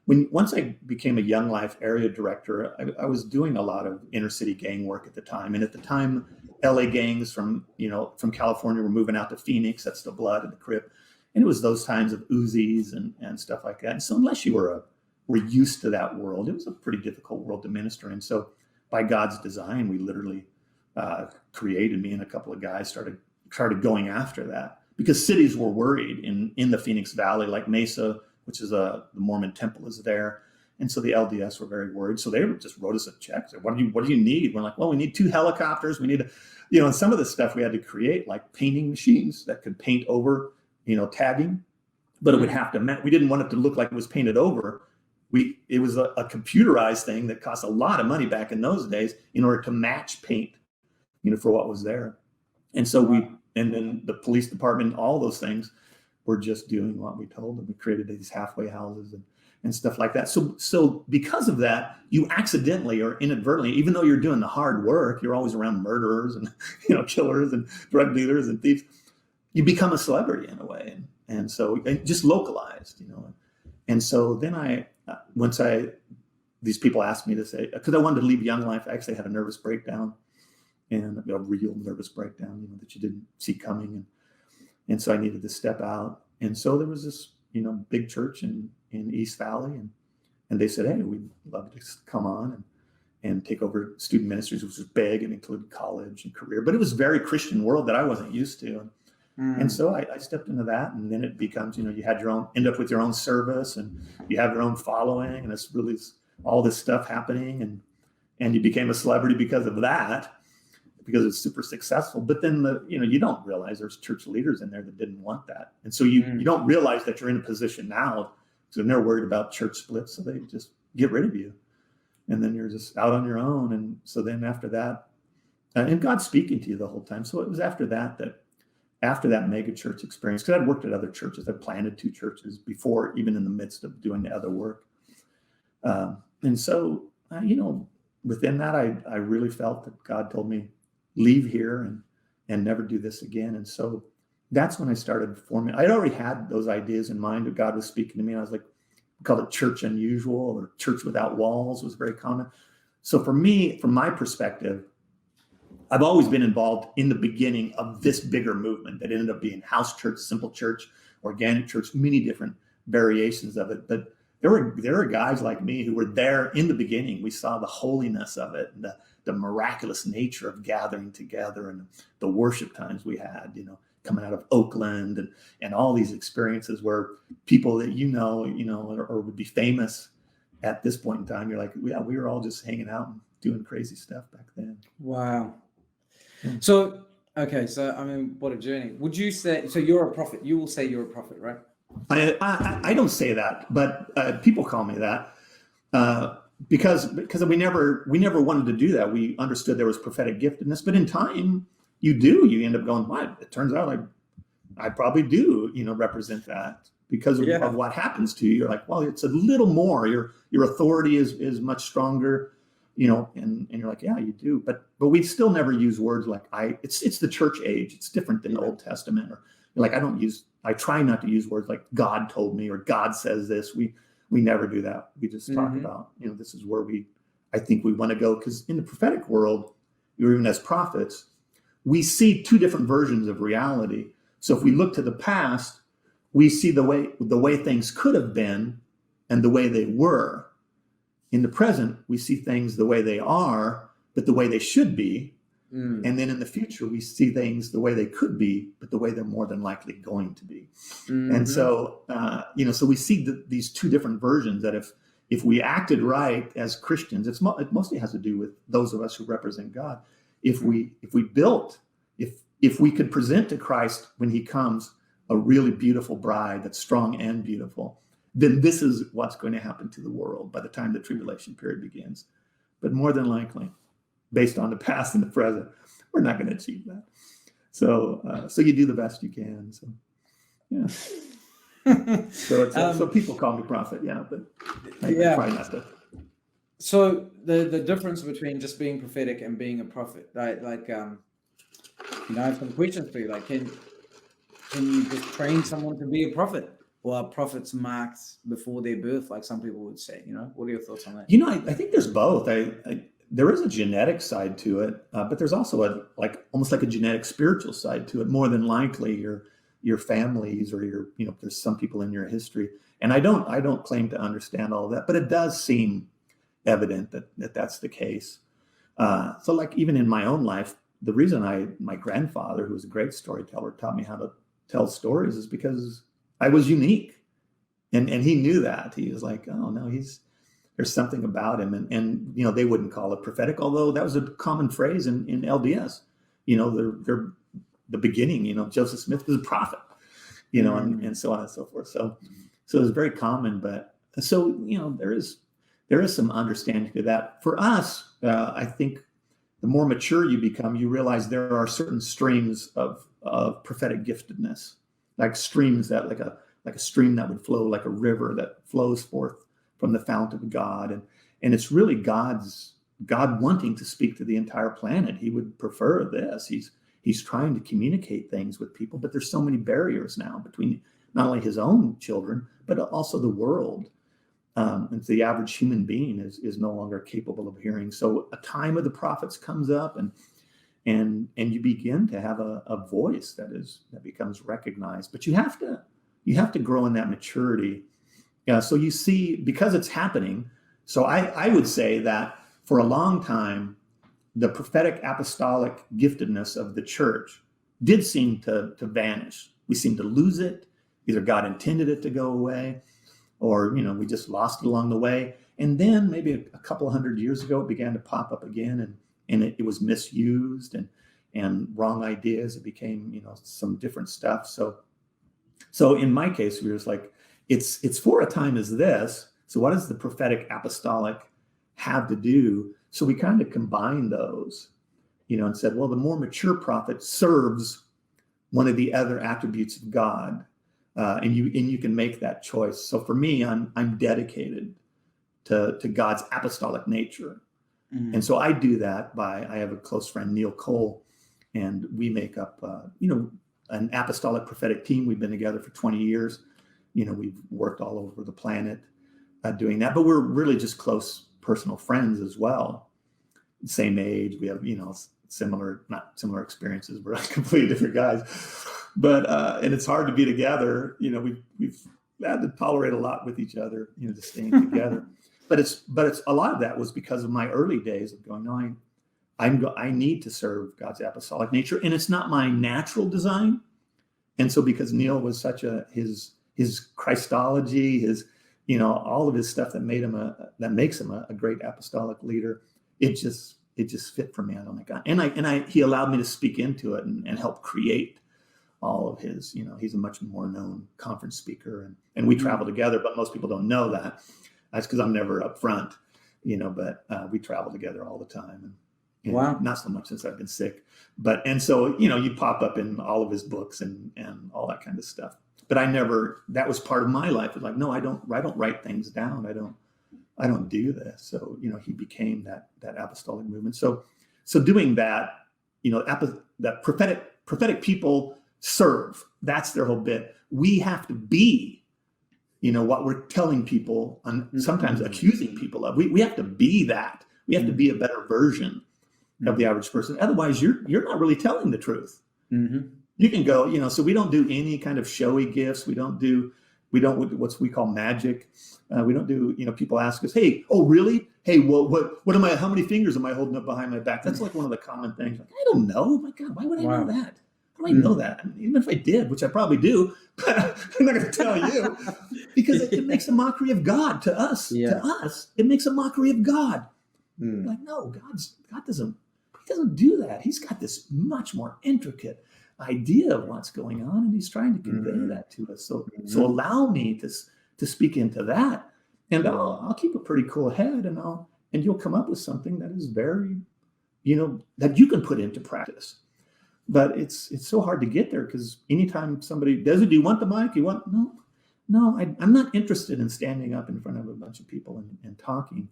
once I became a Young Life area director, I was doing a lot of inner city gang work at the time. And at the time, LA gangs from California were moving out to Phoenix. That's the Blood and the Crip. And it was those times of Uzis and stuff like that. And so unless you were used to that world, it was a pretty difficult world to minister in. So by God's design, we literally created, me and a couple of guys started going after that, because cities were worried in the Phoenix Valley, like Mesa, which is the Mormon temple is there. And so the LDS were very worried. So they just wrote us a check. Said, what do you need? We're like, well, we need 2 helicopters. We need, some of the stuff we had to create, like painting machines that could paint over, tagging. but it would have to, we didn't want it to look like it was painted over. It was a computerized thing that cost a lot of money back in those days in order to match paint, for what was there. And so and then the police department, all those things were just doing what we told them. We created these halfway houses and stuff like that. So because of that, you accidentally or inadvertently, even though you're doing the hard work, you're always around murderers and, killers and drug dealers and thieves, you become a celebrity in a way. And so just localized, And so then these people asked me to say, because I wanted to leave Young Life, I actually had a nervous breakdown, and a real nervous breakdown, that you didn't see coming. And so I needed to step out. And so there was this, big church in East Valley. And they said, hey, we'd love to come on and take over student ministries, which was big and included college and career. But it was a very Christian world that I wasn't used to. And so I stepped into that, and then it becomes, you had end up with your own service, and you have your own following, and it's really all this stuff happening, and you became a celebrity because of that, because it's super successful. But then you don't realize there's church leaders in there that didn't want that. And so you don't realize that you're in a position now, because they're worried about church splits. So they just get rid of you. And then you're just out on your own. And so then after that, and God's speaking to you the whole time. So it was after that mega church experience, because I'd worked at other churches. I planted 2 churches before, even in the midst of doing the other work. And so, within that, I really felt that God told me, leave here and never do this again. And so that's when I started forming. I'd already had those ideas in mind that God was speaking to me. And I was like, we called it church unusual, or church without walls was very common. So for me, from my perspective, I've always been involved in the beginning of this bigger movement that ended up being house church, simple church, organic church, many different variations of it. But there were guys like me who were there in the beginning. We saw the holiness of it, and the miraculous nature of gathering together, and the worship times we had, coming out of Oakland, and all these experiences where people that or would be famous at this point in time, you're like, yeah, we were all just hanging out and doing crazy stuff back then. Wow. So, okay. So, what a journey. Would you say, so you're a prophet? You will say you're a prophet, right? I don't say that, but people call me that because we never wanted to do that. We understood there was prophetic giftedness, but in time you end up going, what? It turns out I probably do, represent that because of what happens to you. You're like, well, it's a little more. Your authority is much stronger. And you're like, yeah, you do. But we still never use words like it's the church age. It's different than the Old Testament. Or I try not to use words like God told me or God says this. We never do that. We just talk about, this is where I think we want to go. Because in the prophetic world, or even as prophets, we see 2 different versions of reality. So if we look to the past, we see the way things could have been and the way they were. In the present, we see things the way they are, but the way they should be. And then in the future, we see things the way they could be, but the way they're more than likely going to be. And so, so we see these 2 different versions that if we acted right as Christians, it mostly has to do with those of us who represent God. If we could present to Christ when he comes a really beautiful bride that's strong and beautiful, then this is what's going to happen to the world by the time the tribulation period begins. But more than likely, based on the past and the present, we're not going to achieve that. So you do the best you can. So, yeah. So people call me prophet, but I try not to. So the difference between just being prophetic and being a prophet, right? Like, I have some questions for you. Like, can you just train someone to be a prophet? Or are prophets marked before their birth, like some people would say? What are your thoughts on that? I think there's both. There is a genetic side to it, but there's also almost like a genetic spiritual side to it. More than likely, your families or there's some people in your history, and I don't claim to understand all of that, but it does seem evident that that's the case. So like even in my own life, the reason my grandfather, who was a great storyteller, taught me how to tell stories is because I was unique, and he knew that. He was like, oh no, there's something about him, and they wouldn't call it prophetic, although that was a common phrase in LDS. They're the beginning. Joseph Smith was a prophet, and so on and so forth. So it's very common, but so, there is some understanding to that. For us, I think the more mature you become, you realize there are certain streams of prophetic giftedness, like streams that like a stream that would flow like a river that flows forth from the fount of God. And it's really God wanting to speak to the entire planet. He would prefer this. He's trying to communicate things with people, but there's so many barriers now between not only his own children, but also the world. And the average human being is no longer capable of hearing. So a time of the prophets comes up, and you begin to have a voice that becomes recognized. But you have to grow in that maturity. So you see, because it's happening. So I would say that for a long time, the prophetic apostolic giftedness of the church did seem to vanish. We seem to lose it. Either God intended it to go away, or we just lost it along the way. And then maybe a couple of hundred years ago, it began to pop up again, and it was misused and wrong ideas. It became some different stuff. So in my case, we were just like, it's for a time as this. So what does the prophetic apostolic have to do? So we kind of combined those, and said, well, the more mature prophet serves one of the other attributes of God. And you can make that choice. So for me, I'm dedicated to God's apostolic nature. And so I do that I have a close friend, Neil Cole, and we make up, an apostolic prophetic team. We've been together for 20 years. We've worked all over the planet doing that, but we're really just close personal friends as well. Same age. We have, not similar experiences. We're completely different guys. But and it's hard to be together. We've had to tolerate a lot with each other, just staying together. But it's a lot of that was because of my early days of going, no, I need to serve God's apostolic nature, and it's not my natural design. And so because Neil was such his Christology, his all of his stuff that makes him a great apostolic leader, it just fit for me. I'm like, and he allowed me to speak into it and help create all of his, he's a much more known conference speaker, and we travel together, but most people don't know that. That's because I'm never up front, but we travel together all the time. And wow. Not so much since I've been sick, and so, you pop up in all of his books and all that kind of stuff. But that was part of my life. It's like, no, I don't write things down. I don't do this. So, he became that apostolic movement. So doing that, that prophetic people serve. That's their whole bit. We have to be, what we're telling people and sometimes accusing people of. We have to be that. We have to be a better version of the average person. Otherwise, you're not really telling the truth. Mm-hmm. You can go, so we don't do any kind of showy gifts. We don't what we call magic. We don't do, people ask us, hey, oh, really? Hey, well, how many fingers am I holding up behind my back? That's like one of the common things. Like, I don't know. My God, why would I know that? How do I know that? I mean, even if I did, which I probably do, but I'm not going to tell you because it makes a mockery of God to us. Yeah. To us, it makes a mockery of God. Like, no, God doesn't do that. He's got this much more intricate idea of what's going on, and he's trying to convey that to us. So allow me to speak into that, and I'll keep a pretty cool head, and you'll come up with something that is very, that you can put into practice. But it's so hard to get there because anytime somebody does it, do you want the mic? No, I'm not interested in standing up in front of a bunch of people and talking.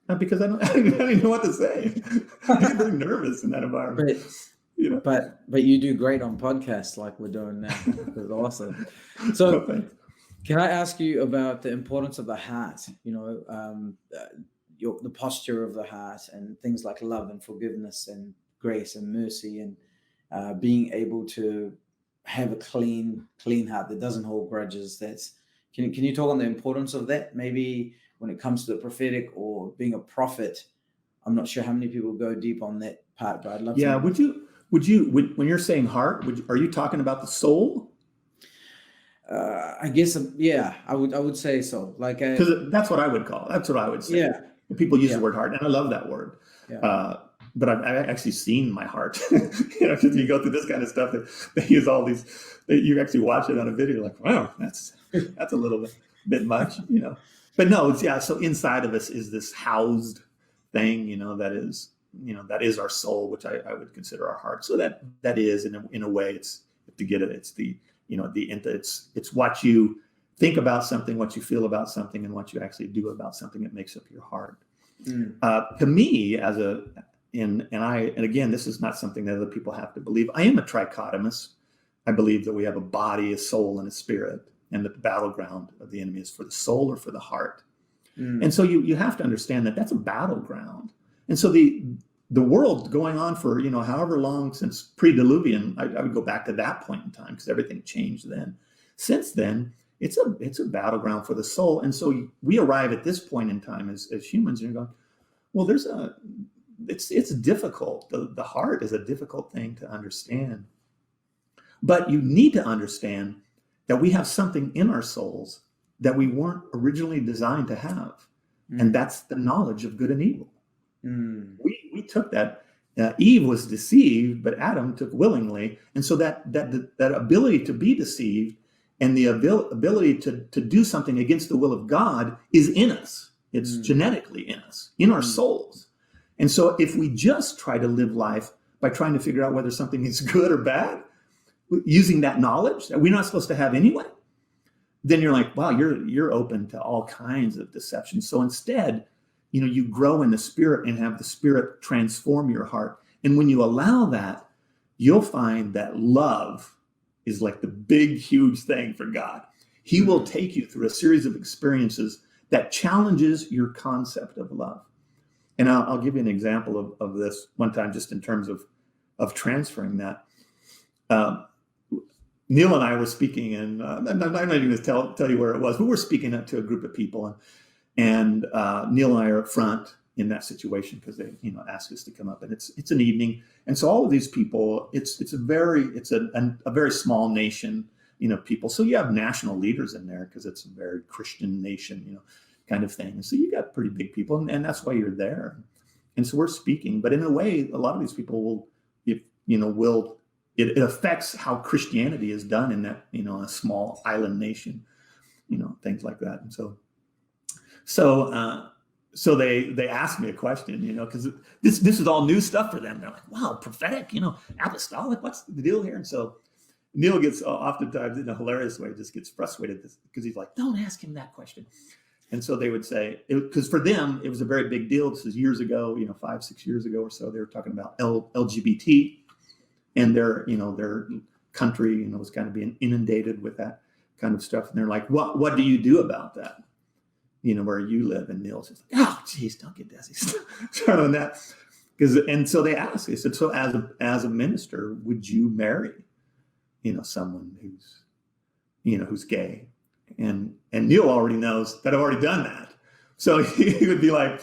Not because I don't know what to say. I get very nervous in that environment. But you do great on podcasts like we're doing now. That's awesome. So can I ask you about the importance of the heart? The posture of the heart and things like love and forgiveness and grace and mercy and being able to have a clean heart that doesn't hold grudges. Can you talk on the importance of that? Maybe when it comes to the prophetic or being a prophet, I'm not sure how many people go deep on that part, but I'd love to. Yeah, would you, when you're saying heart, are you talking about the soul? I guess, yeah, I would say so. Like, because that's what I would call. That's what I would say. Yeah. People use the word heart, and I love that word. Yeah. but I've actually seen my heart. Because you go through this kind of stuff, they use all these. You actually watch it on a video, like, wow, that's a little bit much, But no, so inside of us is this housed thing, that is our soul, which I would consider our heart. So that is in a way, it's to get it. It's it's what you think about something, what you feel about something, and what you actually do about something that makes up your heart. To me, and again, this is not something that other people have to believe. I am a trichotomist. I believe that we have a body, a soul, and a spirit, and that the battleground of the enemy is for the soul or for the heart. And so you have to understand that that's a battleground. And so the world going on for, however long since pre-Diluvian, I would go back to that point in time because everything changed then. Since then, it's a battleground for the soul. And so we arrive at this point in time as humans, and you're going, well, it's difficult. The heart is a difficult thing to understand. But you need to understand that we have something in our souls that we weren't originally designed to have. And that's the knowledge of good and evil. We took that. Eve was deceived, but Adam took willingly. And so that ability to be deceived and the ability to do something against the will of God is in us. It's genetically in us, in our souls. And so if we just try to live life by trying to figure out whether something is good or bad, using that knowledge that we're not supposed to have anyway, then you're like, wow, you're open to all kinds of deception. So instead, you grow in the Spirit and have the Spirit transform your heart. And when you allow that, you'll find that love is like the big, huge thing for God. He will take you through a series of experiences that challenges your concept of love. And I'll give you an example of this one time, just in terms of transferring that. Neil and I were speaking, and I'm not even going to tell you where it was. We were speaking to a group of people, and Neil and I are up front in that situation because they, asked us to come up, and it's an evening, and so all of these people, it's a very small nation, people. So you have national leaders in there because it's a very Christian nation, kind of thing. And so you got pretty big people, and that's why you're there. And so we're speaking, but in a way, a lot of these people it affects how Christianity is done in that, a small island nation, things like that. And so they asked me a question, because this is all new stuff for them. They're like, wow, prophetic, apostolic, what's the deal here? And so Neil gets oftentimes in a hilarious way, just gets frustrated because he's like, don't ask him that question. And so they would say, because for them, it was a very big deal. This is years ago, 5-6 years ago or so, they were talking about LGBT. And their country, was kind of being inundated with that kind of stuff. And they're like, what do you do about that? Where you live. And Neil's just like, oh, geez, don't get Dezi started on that. And so they asked, they said, so as a minister, would you marry, someone who's gay? And Neil already knows that I've already done that. So he would be like,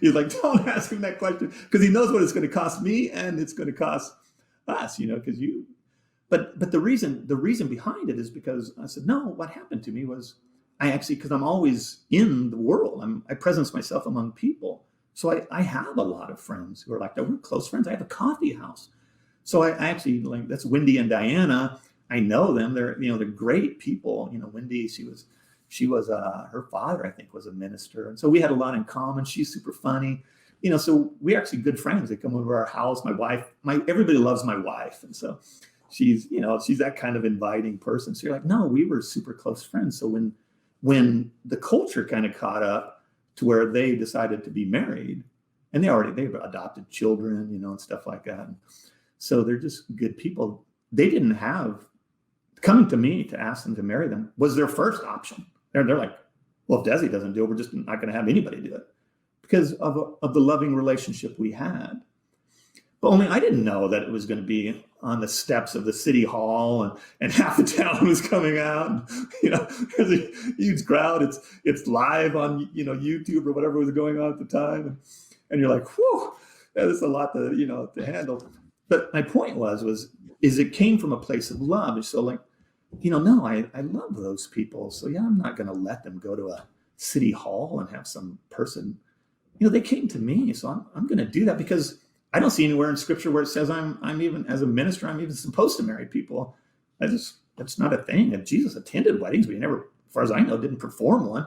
don't ask him that question, because he knows what it's going to cost me and it's going to cost us, but the reason behind it is because I said, no, what happened to me was because I'm always in the world, I presence myself among people. So I have a lot of friends who are like that. We're close friends. I have a coffee house. So I actually, like, that's Wendy and Diana. I know them. They're great people. Wendy, she was her father, I think, was a minister. And so we had a lot in common. She's super funny. So we're actually good friends. They come over our house. My wife, everybody loves my wife. And so she's that kind of inviting person. So you're like, no, we were super close friends. So when the culture kind of caught up to where they decided to be married, and they've adopted children, and stuff like that. And so they're just good people. They didn't have, coming to me to ask them to marry them was their first option. They're like, well, if Dezi doesn't do it, we're just not going to have anybody do it. Because of the loving relationship we had. But only I didn't know that it was going to be on the steps of the city hall and half the town was coming out. And, there's a huge crowd. It's live on, YouTube or whatever was going on at the time. And you're like, whew, that's a lot to handle. But my point was it came from a place of love. So like, no, I love those people. So yeah, I'm not going to let them go to a city hall and have some person. They came to me, so I'm going to do that because I don't see anywhere in Scripture where it says I'm even, as a minister, I'm even supposed to marry people. That's not a thing. And Jesus attended weddings, but he never, as far as I know, didn't perform one.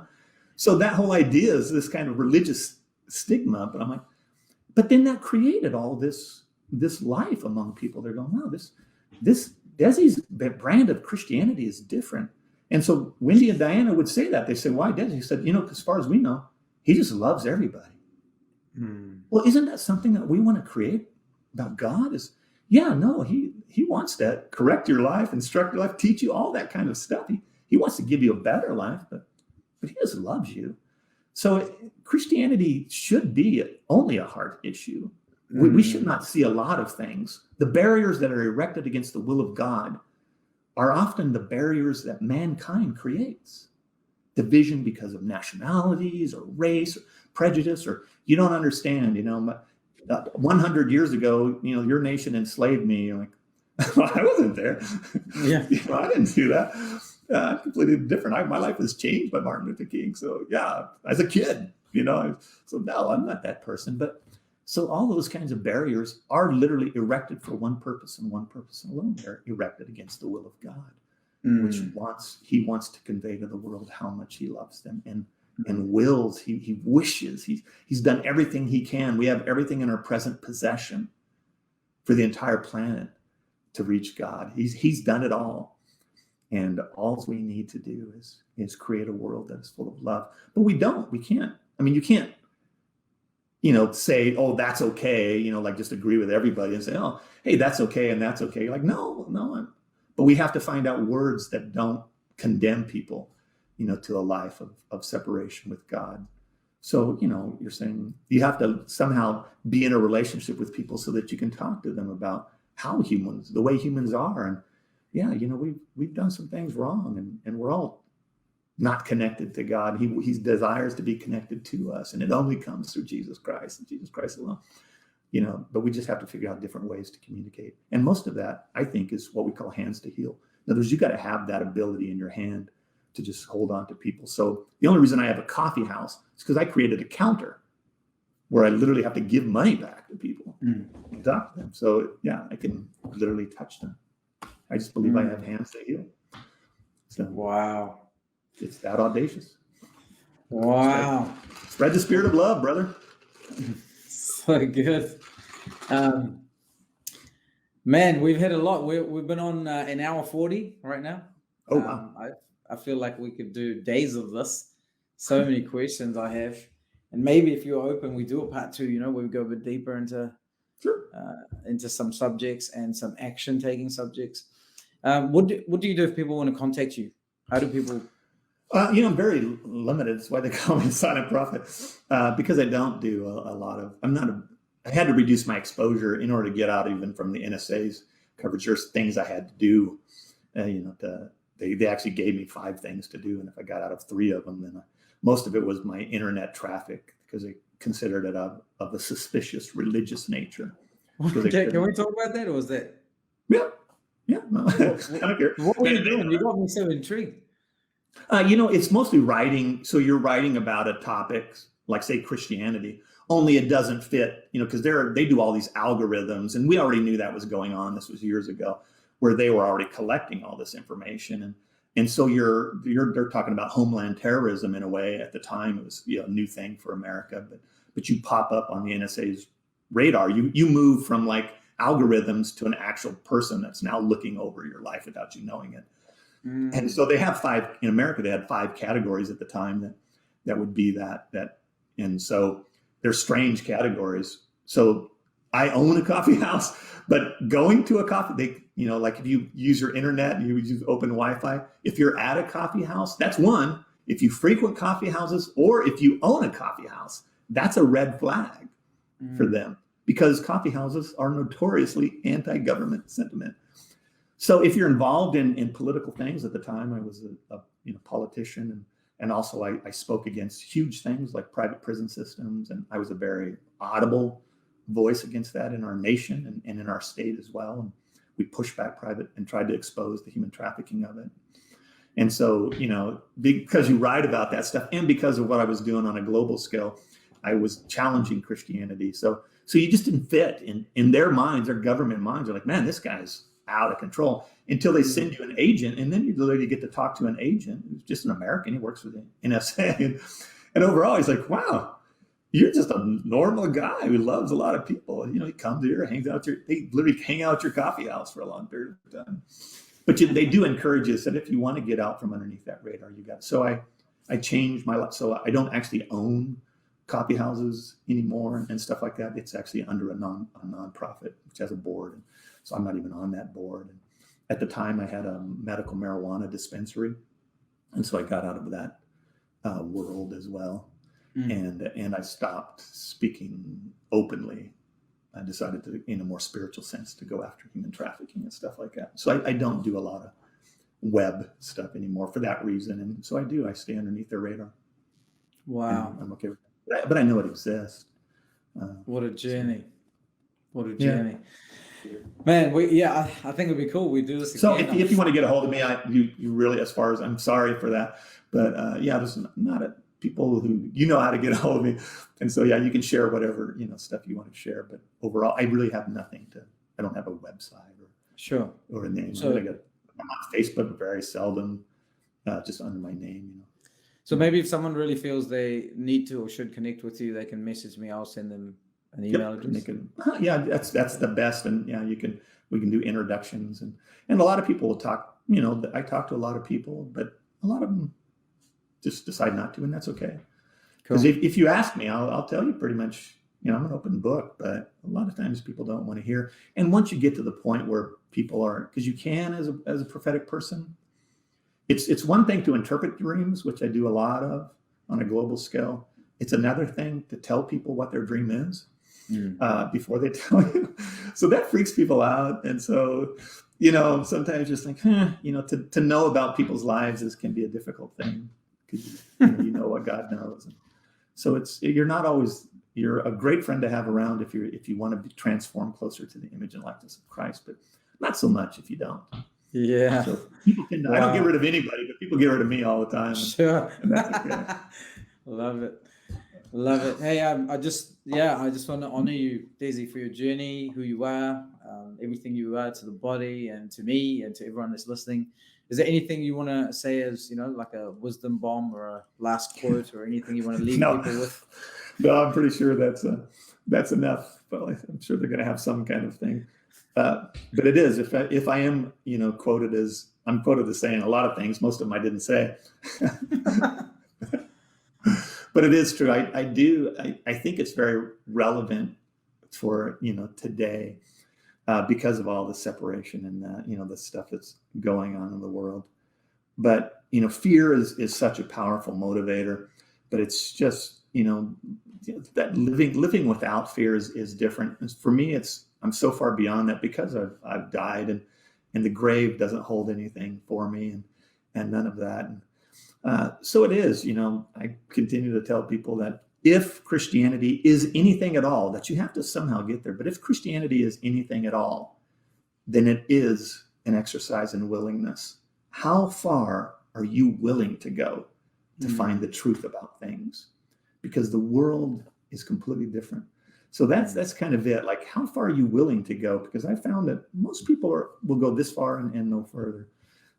So that whole idea is this kind of religious stigma. But I'm like, but then that created all this life among people. They're going, wow, this Dezi's brand of Christianity is different. And so Wendy and Diana would say that. They say, why Dezi? He said, as far as we know, he just loves everybody. Well, isn't that something that we want to create about God? He wants to correct your life, instruct your life, teach you all that kind of stuff. He wants to give you a better life, but he just loves you. So Christianity should be only a heart issue. We should not see a lot of things. The barriers that are erected against the will of God are often the barriers that mankind creates. Division because of nationalities or race, or prejudice, or you don't understand, 100 years ago, your nation enslaved me. You're like, well, I wasn't there. Yeah. I didn't do that. I'm completely different. My life was changed by Martin Luther King. So yeah, as a kid, so no, I'm not that person. But so all those kinds of barriers are literally erected for one purpose and one purpose alone. They're erected against the will of God, which he wants to convey to the world how much he loves them and wills, he wishes, he's done everything he can. We have everything in our present possession for the entire planet to reach God. He's done it all. And all we need to do is create a world that is full of love. But we can't. I mean, you can't, say, oh, that's okay, like just agree with everybody and say, oh, hey, that's okay and that's okay. You're like, no. But we have to find out words that don't condemn people, to a life of separation with God. So, you're saying you have to somehow be in a relationship with people so that you can talk to them about the way humans are. And yeah, we've done some things wrong and we're all not connected to God. He desires to be connected to us, and it only comes through Jesus Christ and Jesus Christ alone. But we just have to figure out different ways to communicate. And most of that, I think, is what we call hands to heal. In other words, you got to have that ability in your hand to just hold on to people. So the only reason I have a coffee house is because I created a counter where I literally have to give money back to people and talk to them. So yeah, I can literally touch them. I just believe I have hands to heal. So wow. It's that audacious. Wow. Spread the spirit of love, brother. So good. Man, we've hit a lot. We've been on an hour 40 right now. Oh, wow. I feel like we could do days of this. So many questions I have. And maybe if you're open, we do a part 2, where we go a bit deeper into some subjects and some action taking subjects. What do you do if people want to contact you? How do people? I'm very limited. That's why they call me a silent prophet, because I don't do a lot of. I had to reduce my exposure in order to get out even from the NSA's coverage. There's things I had to do. They actually gave me 5 things to do, and if I got out of 3 of them, then most of it was my internet traffic because they considered it of a suspicious religious nature. Okay, can we talk about that, or was that? Yeah. No, I don't care. What were you doing? You got me so intrigued. It's mostly writing. So you're writing about a topic like, say, Christianity, only it doesn't fit, because they do all these algorithms, and we already knew that was going on. This was years ago, where they were already collecting all this information, and so they're talking about homeland terrorism in a way. At the time, it was a new thing for America, but you pop up on the NSA's radar. You move from like algorithms to an actual person that's now looking over your life without you knowing it. And so they have 5 in America. They had 5 categories at the time that would be that, and so they're strange categories. So I own a coffee house, but going to a coffee, like if you use your internet and you use open Wi-Fi, if you're at a coffee house, that's one. If you frequent coffee houses or if you own a coffee house, that's a red flag for them, because coffee houses are notoriously anti-government sentiment. So if you're involved in political things, at the time I was a politician, and also I spoke against huge things like private prison systems, and I was a very audible voice against that in our nation and in our state as well. And we pushed back private and tried to expose the human trafficking of it. And so, because you write about that stuff and because of what I was doing on a global scale, I was challenging Christianity. So you just didn't fit in their minds, their government minds. They're like, man, this guy's out of control, until they send you an agent. And then you literally get to talk to an agent who's just an American. He works for the NSA. And overall, he's like, wow, you're just a normal guy who loves a lot of people. You know, he comes here, hangs out they literally hang out at your coffee house for a long period of time. But they do encourage us that if you want to get out from underneath that radar, you got. So I changed my life. So I don't actually own coffee houses anymore and stuff like that. It's actually under a nonprofit, which has a board. And so I'm not even on that board. And at the time, I had a medical marijuana dispensary. And so I got out of that world as well. And I stopped speaking openly. I decided to, in a more spiritual sense, to go after human trafficking and stuff like that. So I don't do a lot of web stuff anymore for that reason. And so I stay underneath their radar. Wow. And I'm okay with that. But I know it exists. What a journey. What a journey. Man, I think it'd be cool. We do this again. So if you want to get a hold of me, you really, as far as, I'm sorry for that. But there's not people who, how to get a hold of me. And so, you can share whatever, stuff you want to share. But overall, I really have nothing I don't have a website or a name. So, I'm on Facebook very seldom, just under my name, So maybe if someone really feels they need to or should connect with you, they can message me. I'll send them an email address. That's the best. And we can do introductions and a lot of people will talk, I talk to a lot of people, but a lot of them just decide not to, and that's okay. Because if you ask me, I'll tell you pretty much, I'm an open book, but a lot of times people don't want to hear. And once you get to the point where people are, because you can as a prophetic person, it's one thing to interpret dreams, which I do a lot of on a global scale. It's another thing to tell people what their dream is before they tell you. So that freaks people out. And so, sometimes just think, to know about people's lives can be a difficult thing, because you know what God knows. And so you're a great friend to have around if you want to be transformed closer to the image and likeness of Christ, but not so much if you don't. Yeah. So people I don't get rid of anybody, but people get rid of me all the time. Sure. And that's okay. Love it. Hey, I just want to honor you, Dezi, for your journey, who you are, everything you are to the body and to me and to everyone that's listening. Is there anything you want to say as, like a wisdom bomb or a last quote or anything you want to leave people with? No, I'm pretty sure that's enough. But I'm sure they're going to have some kind of thing. But it is, if I am, quoted as, I'm quoted as saying a lot of things, most of them I didn't say. But it is true. I think it's very relevant for, today, because of all the separation and the stuff that's going on in the world. But, fear is such a powerful motivator, but it's just, that living without fear is different. And for me, I'm so far beyond that, because I've died and the grave doesn't hold anything for me and none of that. So it is, I continue to tell people that if Christianity is anything at all, that you have to somehow get there. But if Christianity is anything at all, then it is an exercise in willingness. How far are you willing to go to find the truth about things? Because the world is completely different. So that's kind of it. Like, how far are you willing to go? Because I found that most people will go this far and no further.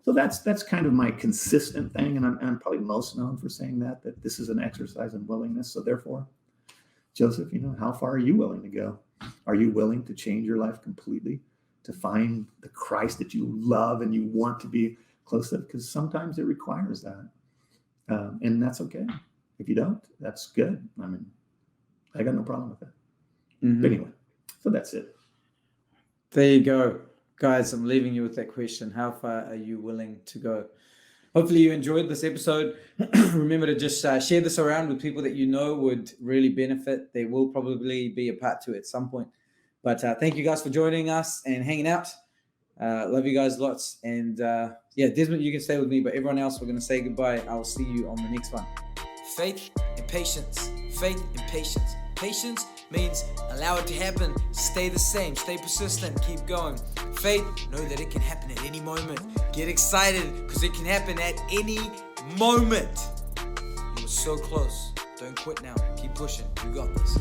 So that's kind of my consistent thing. And I'm probably most known for saying that this is an exercise in willingness. So therefore, Joseph, how far are you willing to go? Are you willing to change your life completely, to find the Christ that you love and you want to be close to? Because sometimes it requires that. And that's okay. If you don't, that's good. I mean, I got no problem with that. Mm-hmm. But anyway, so that's it. There you go. Guys, I'm leaving you with that question. How far are you willing to go? Hopefully you enjoyed this episode. Remember to just share this around with people that you know would really benefit. There will probably be a part 2 at some point. But thank you guys for joining us and hanging out. Love you guys lots. And Desmond, you can stay with me, but everyone else, we're going to say goodbye. I'll see you on the next one. Faith and patience. Faith and patience. Patience means allow it to happen. Stay the same. Stay persistent. Keep going. Faith, know that it can happen at any moment. Get excited because it can happen at any moment. You are so close. Don't quit now. Keep pushing. You got this.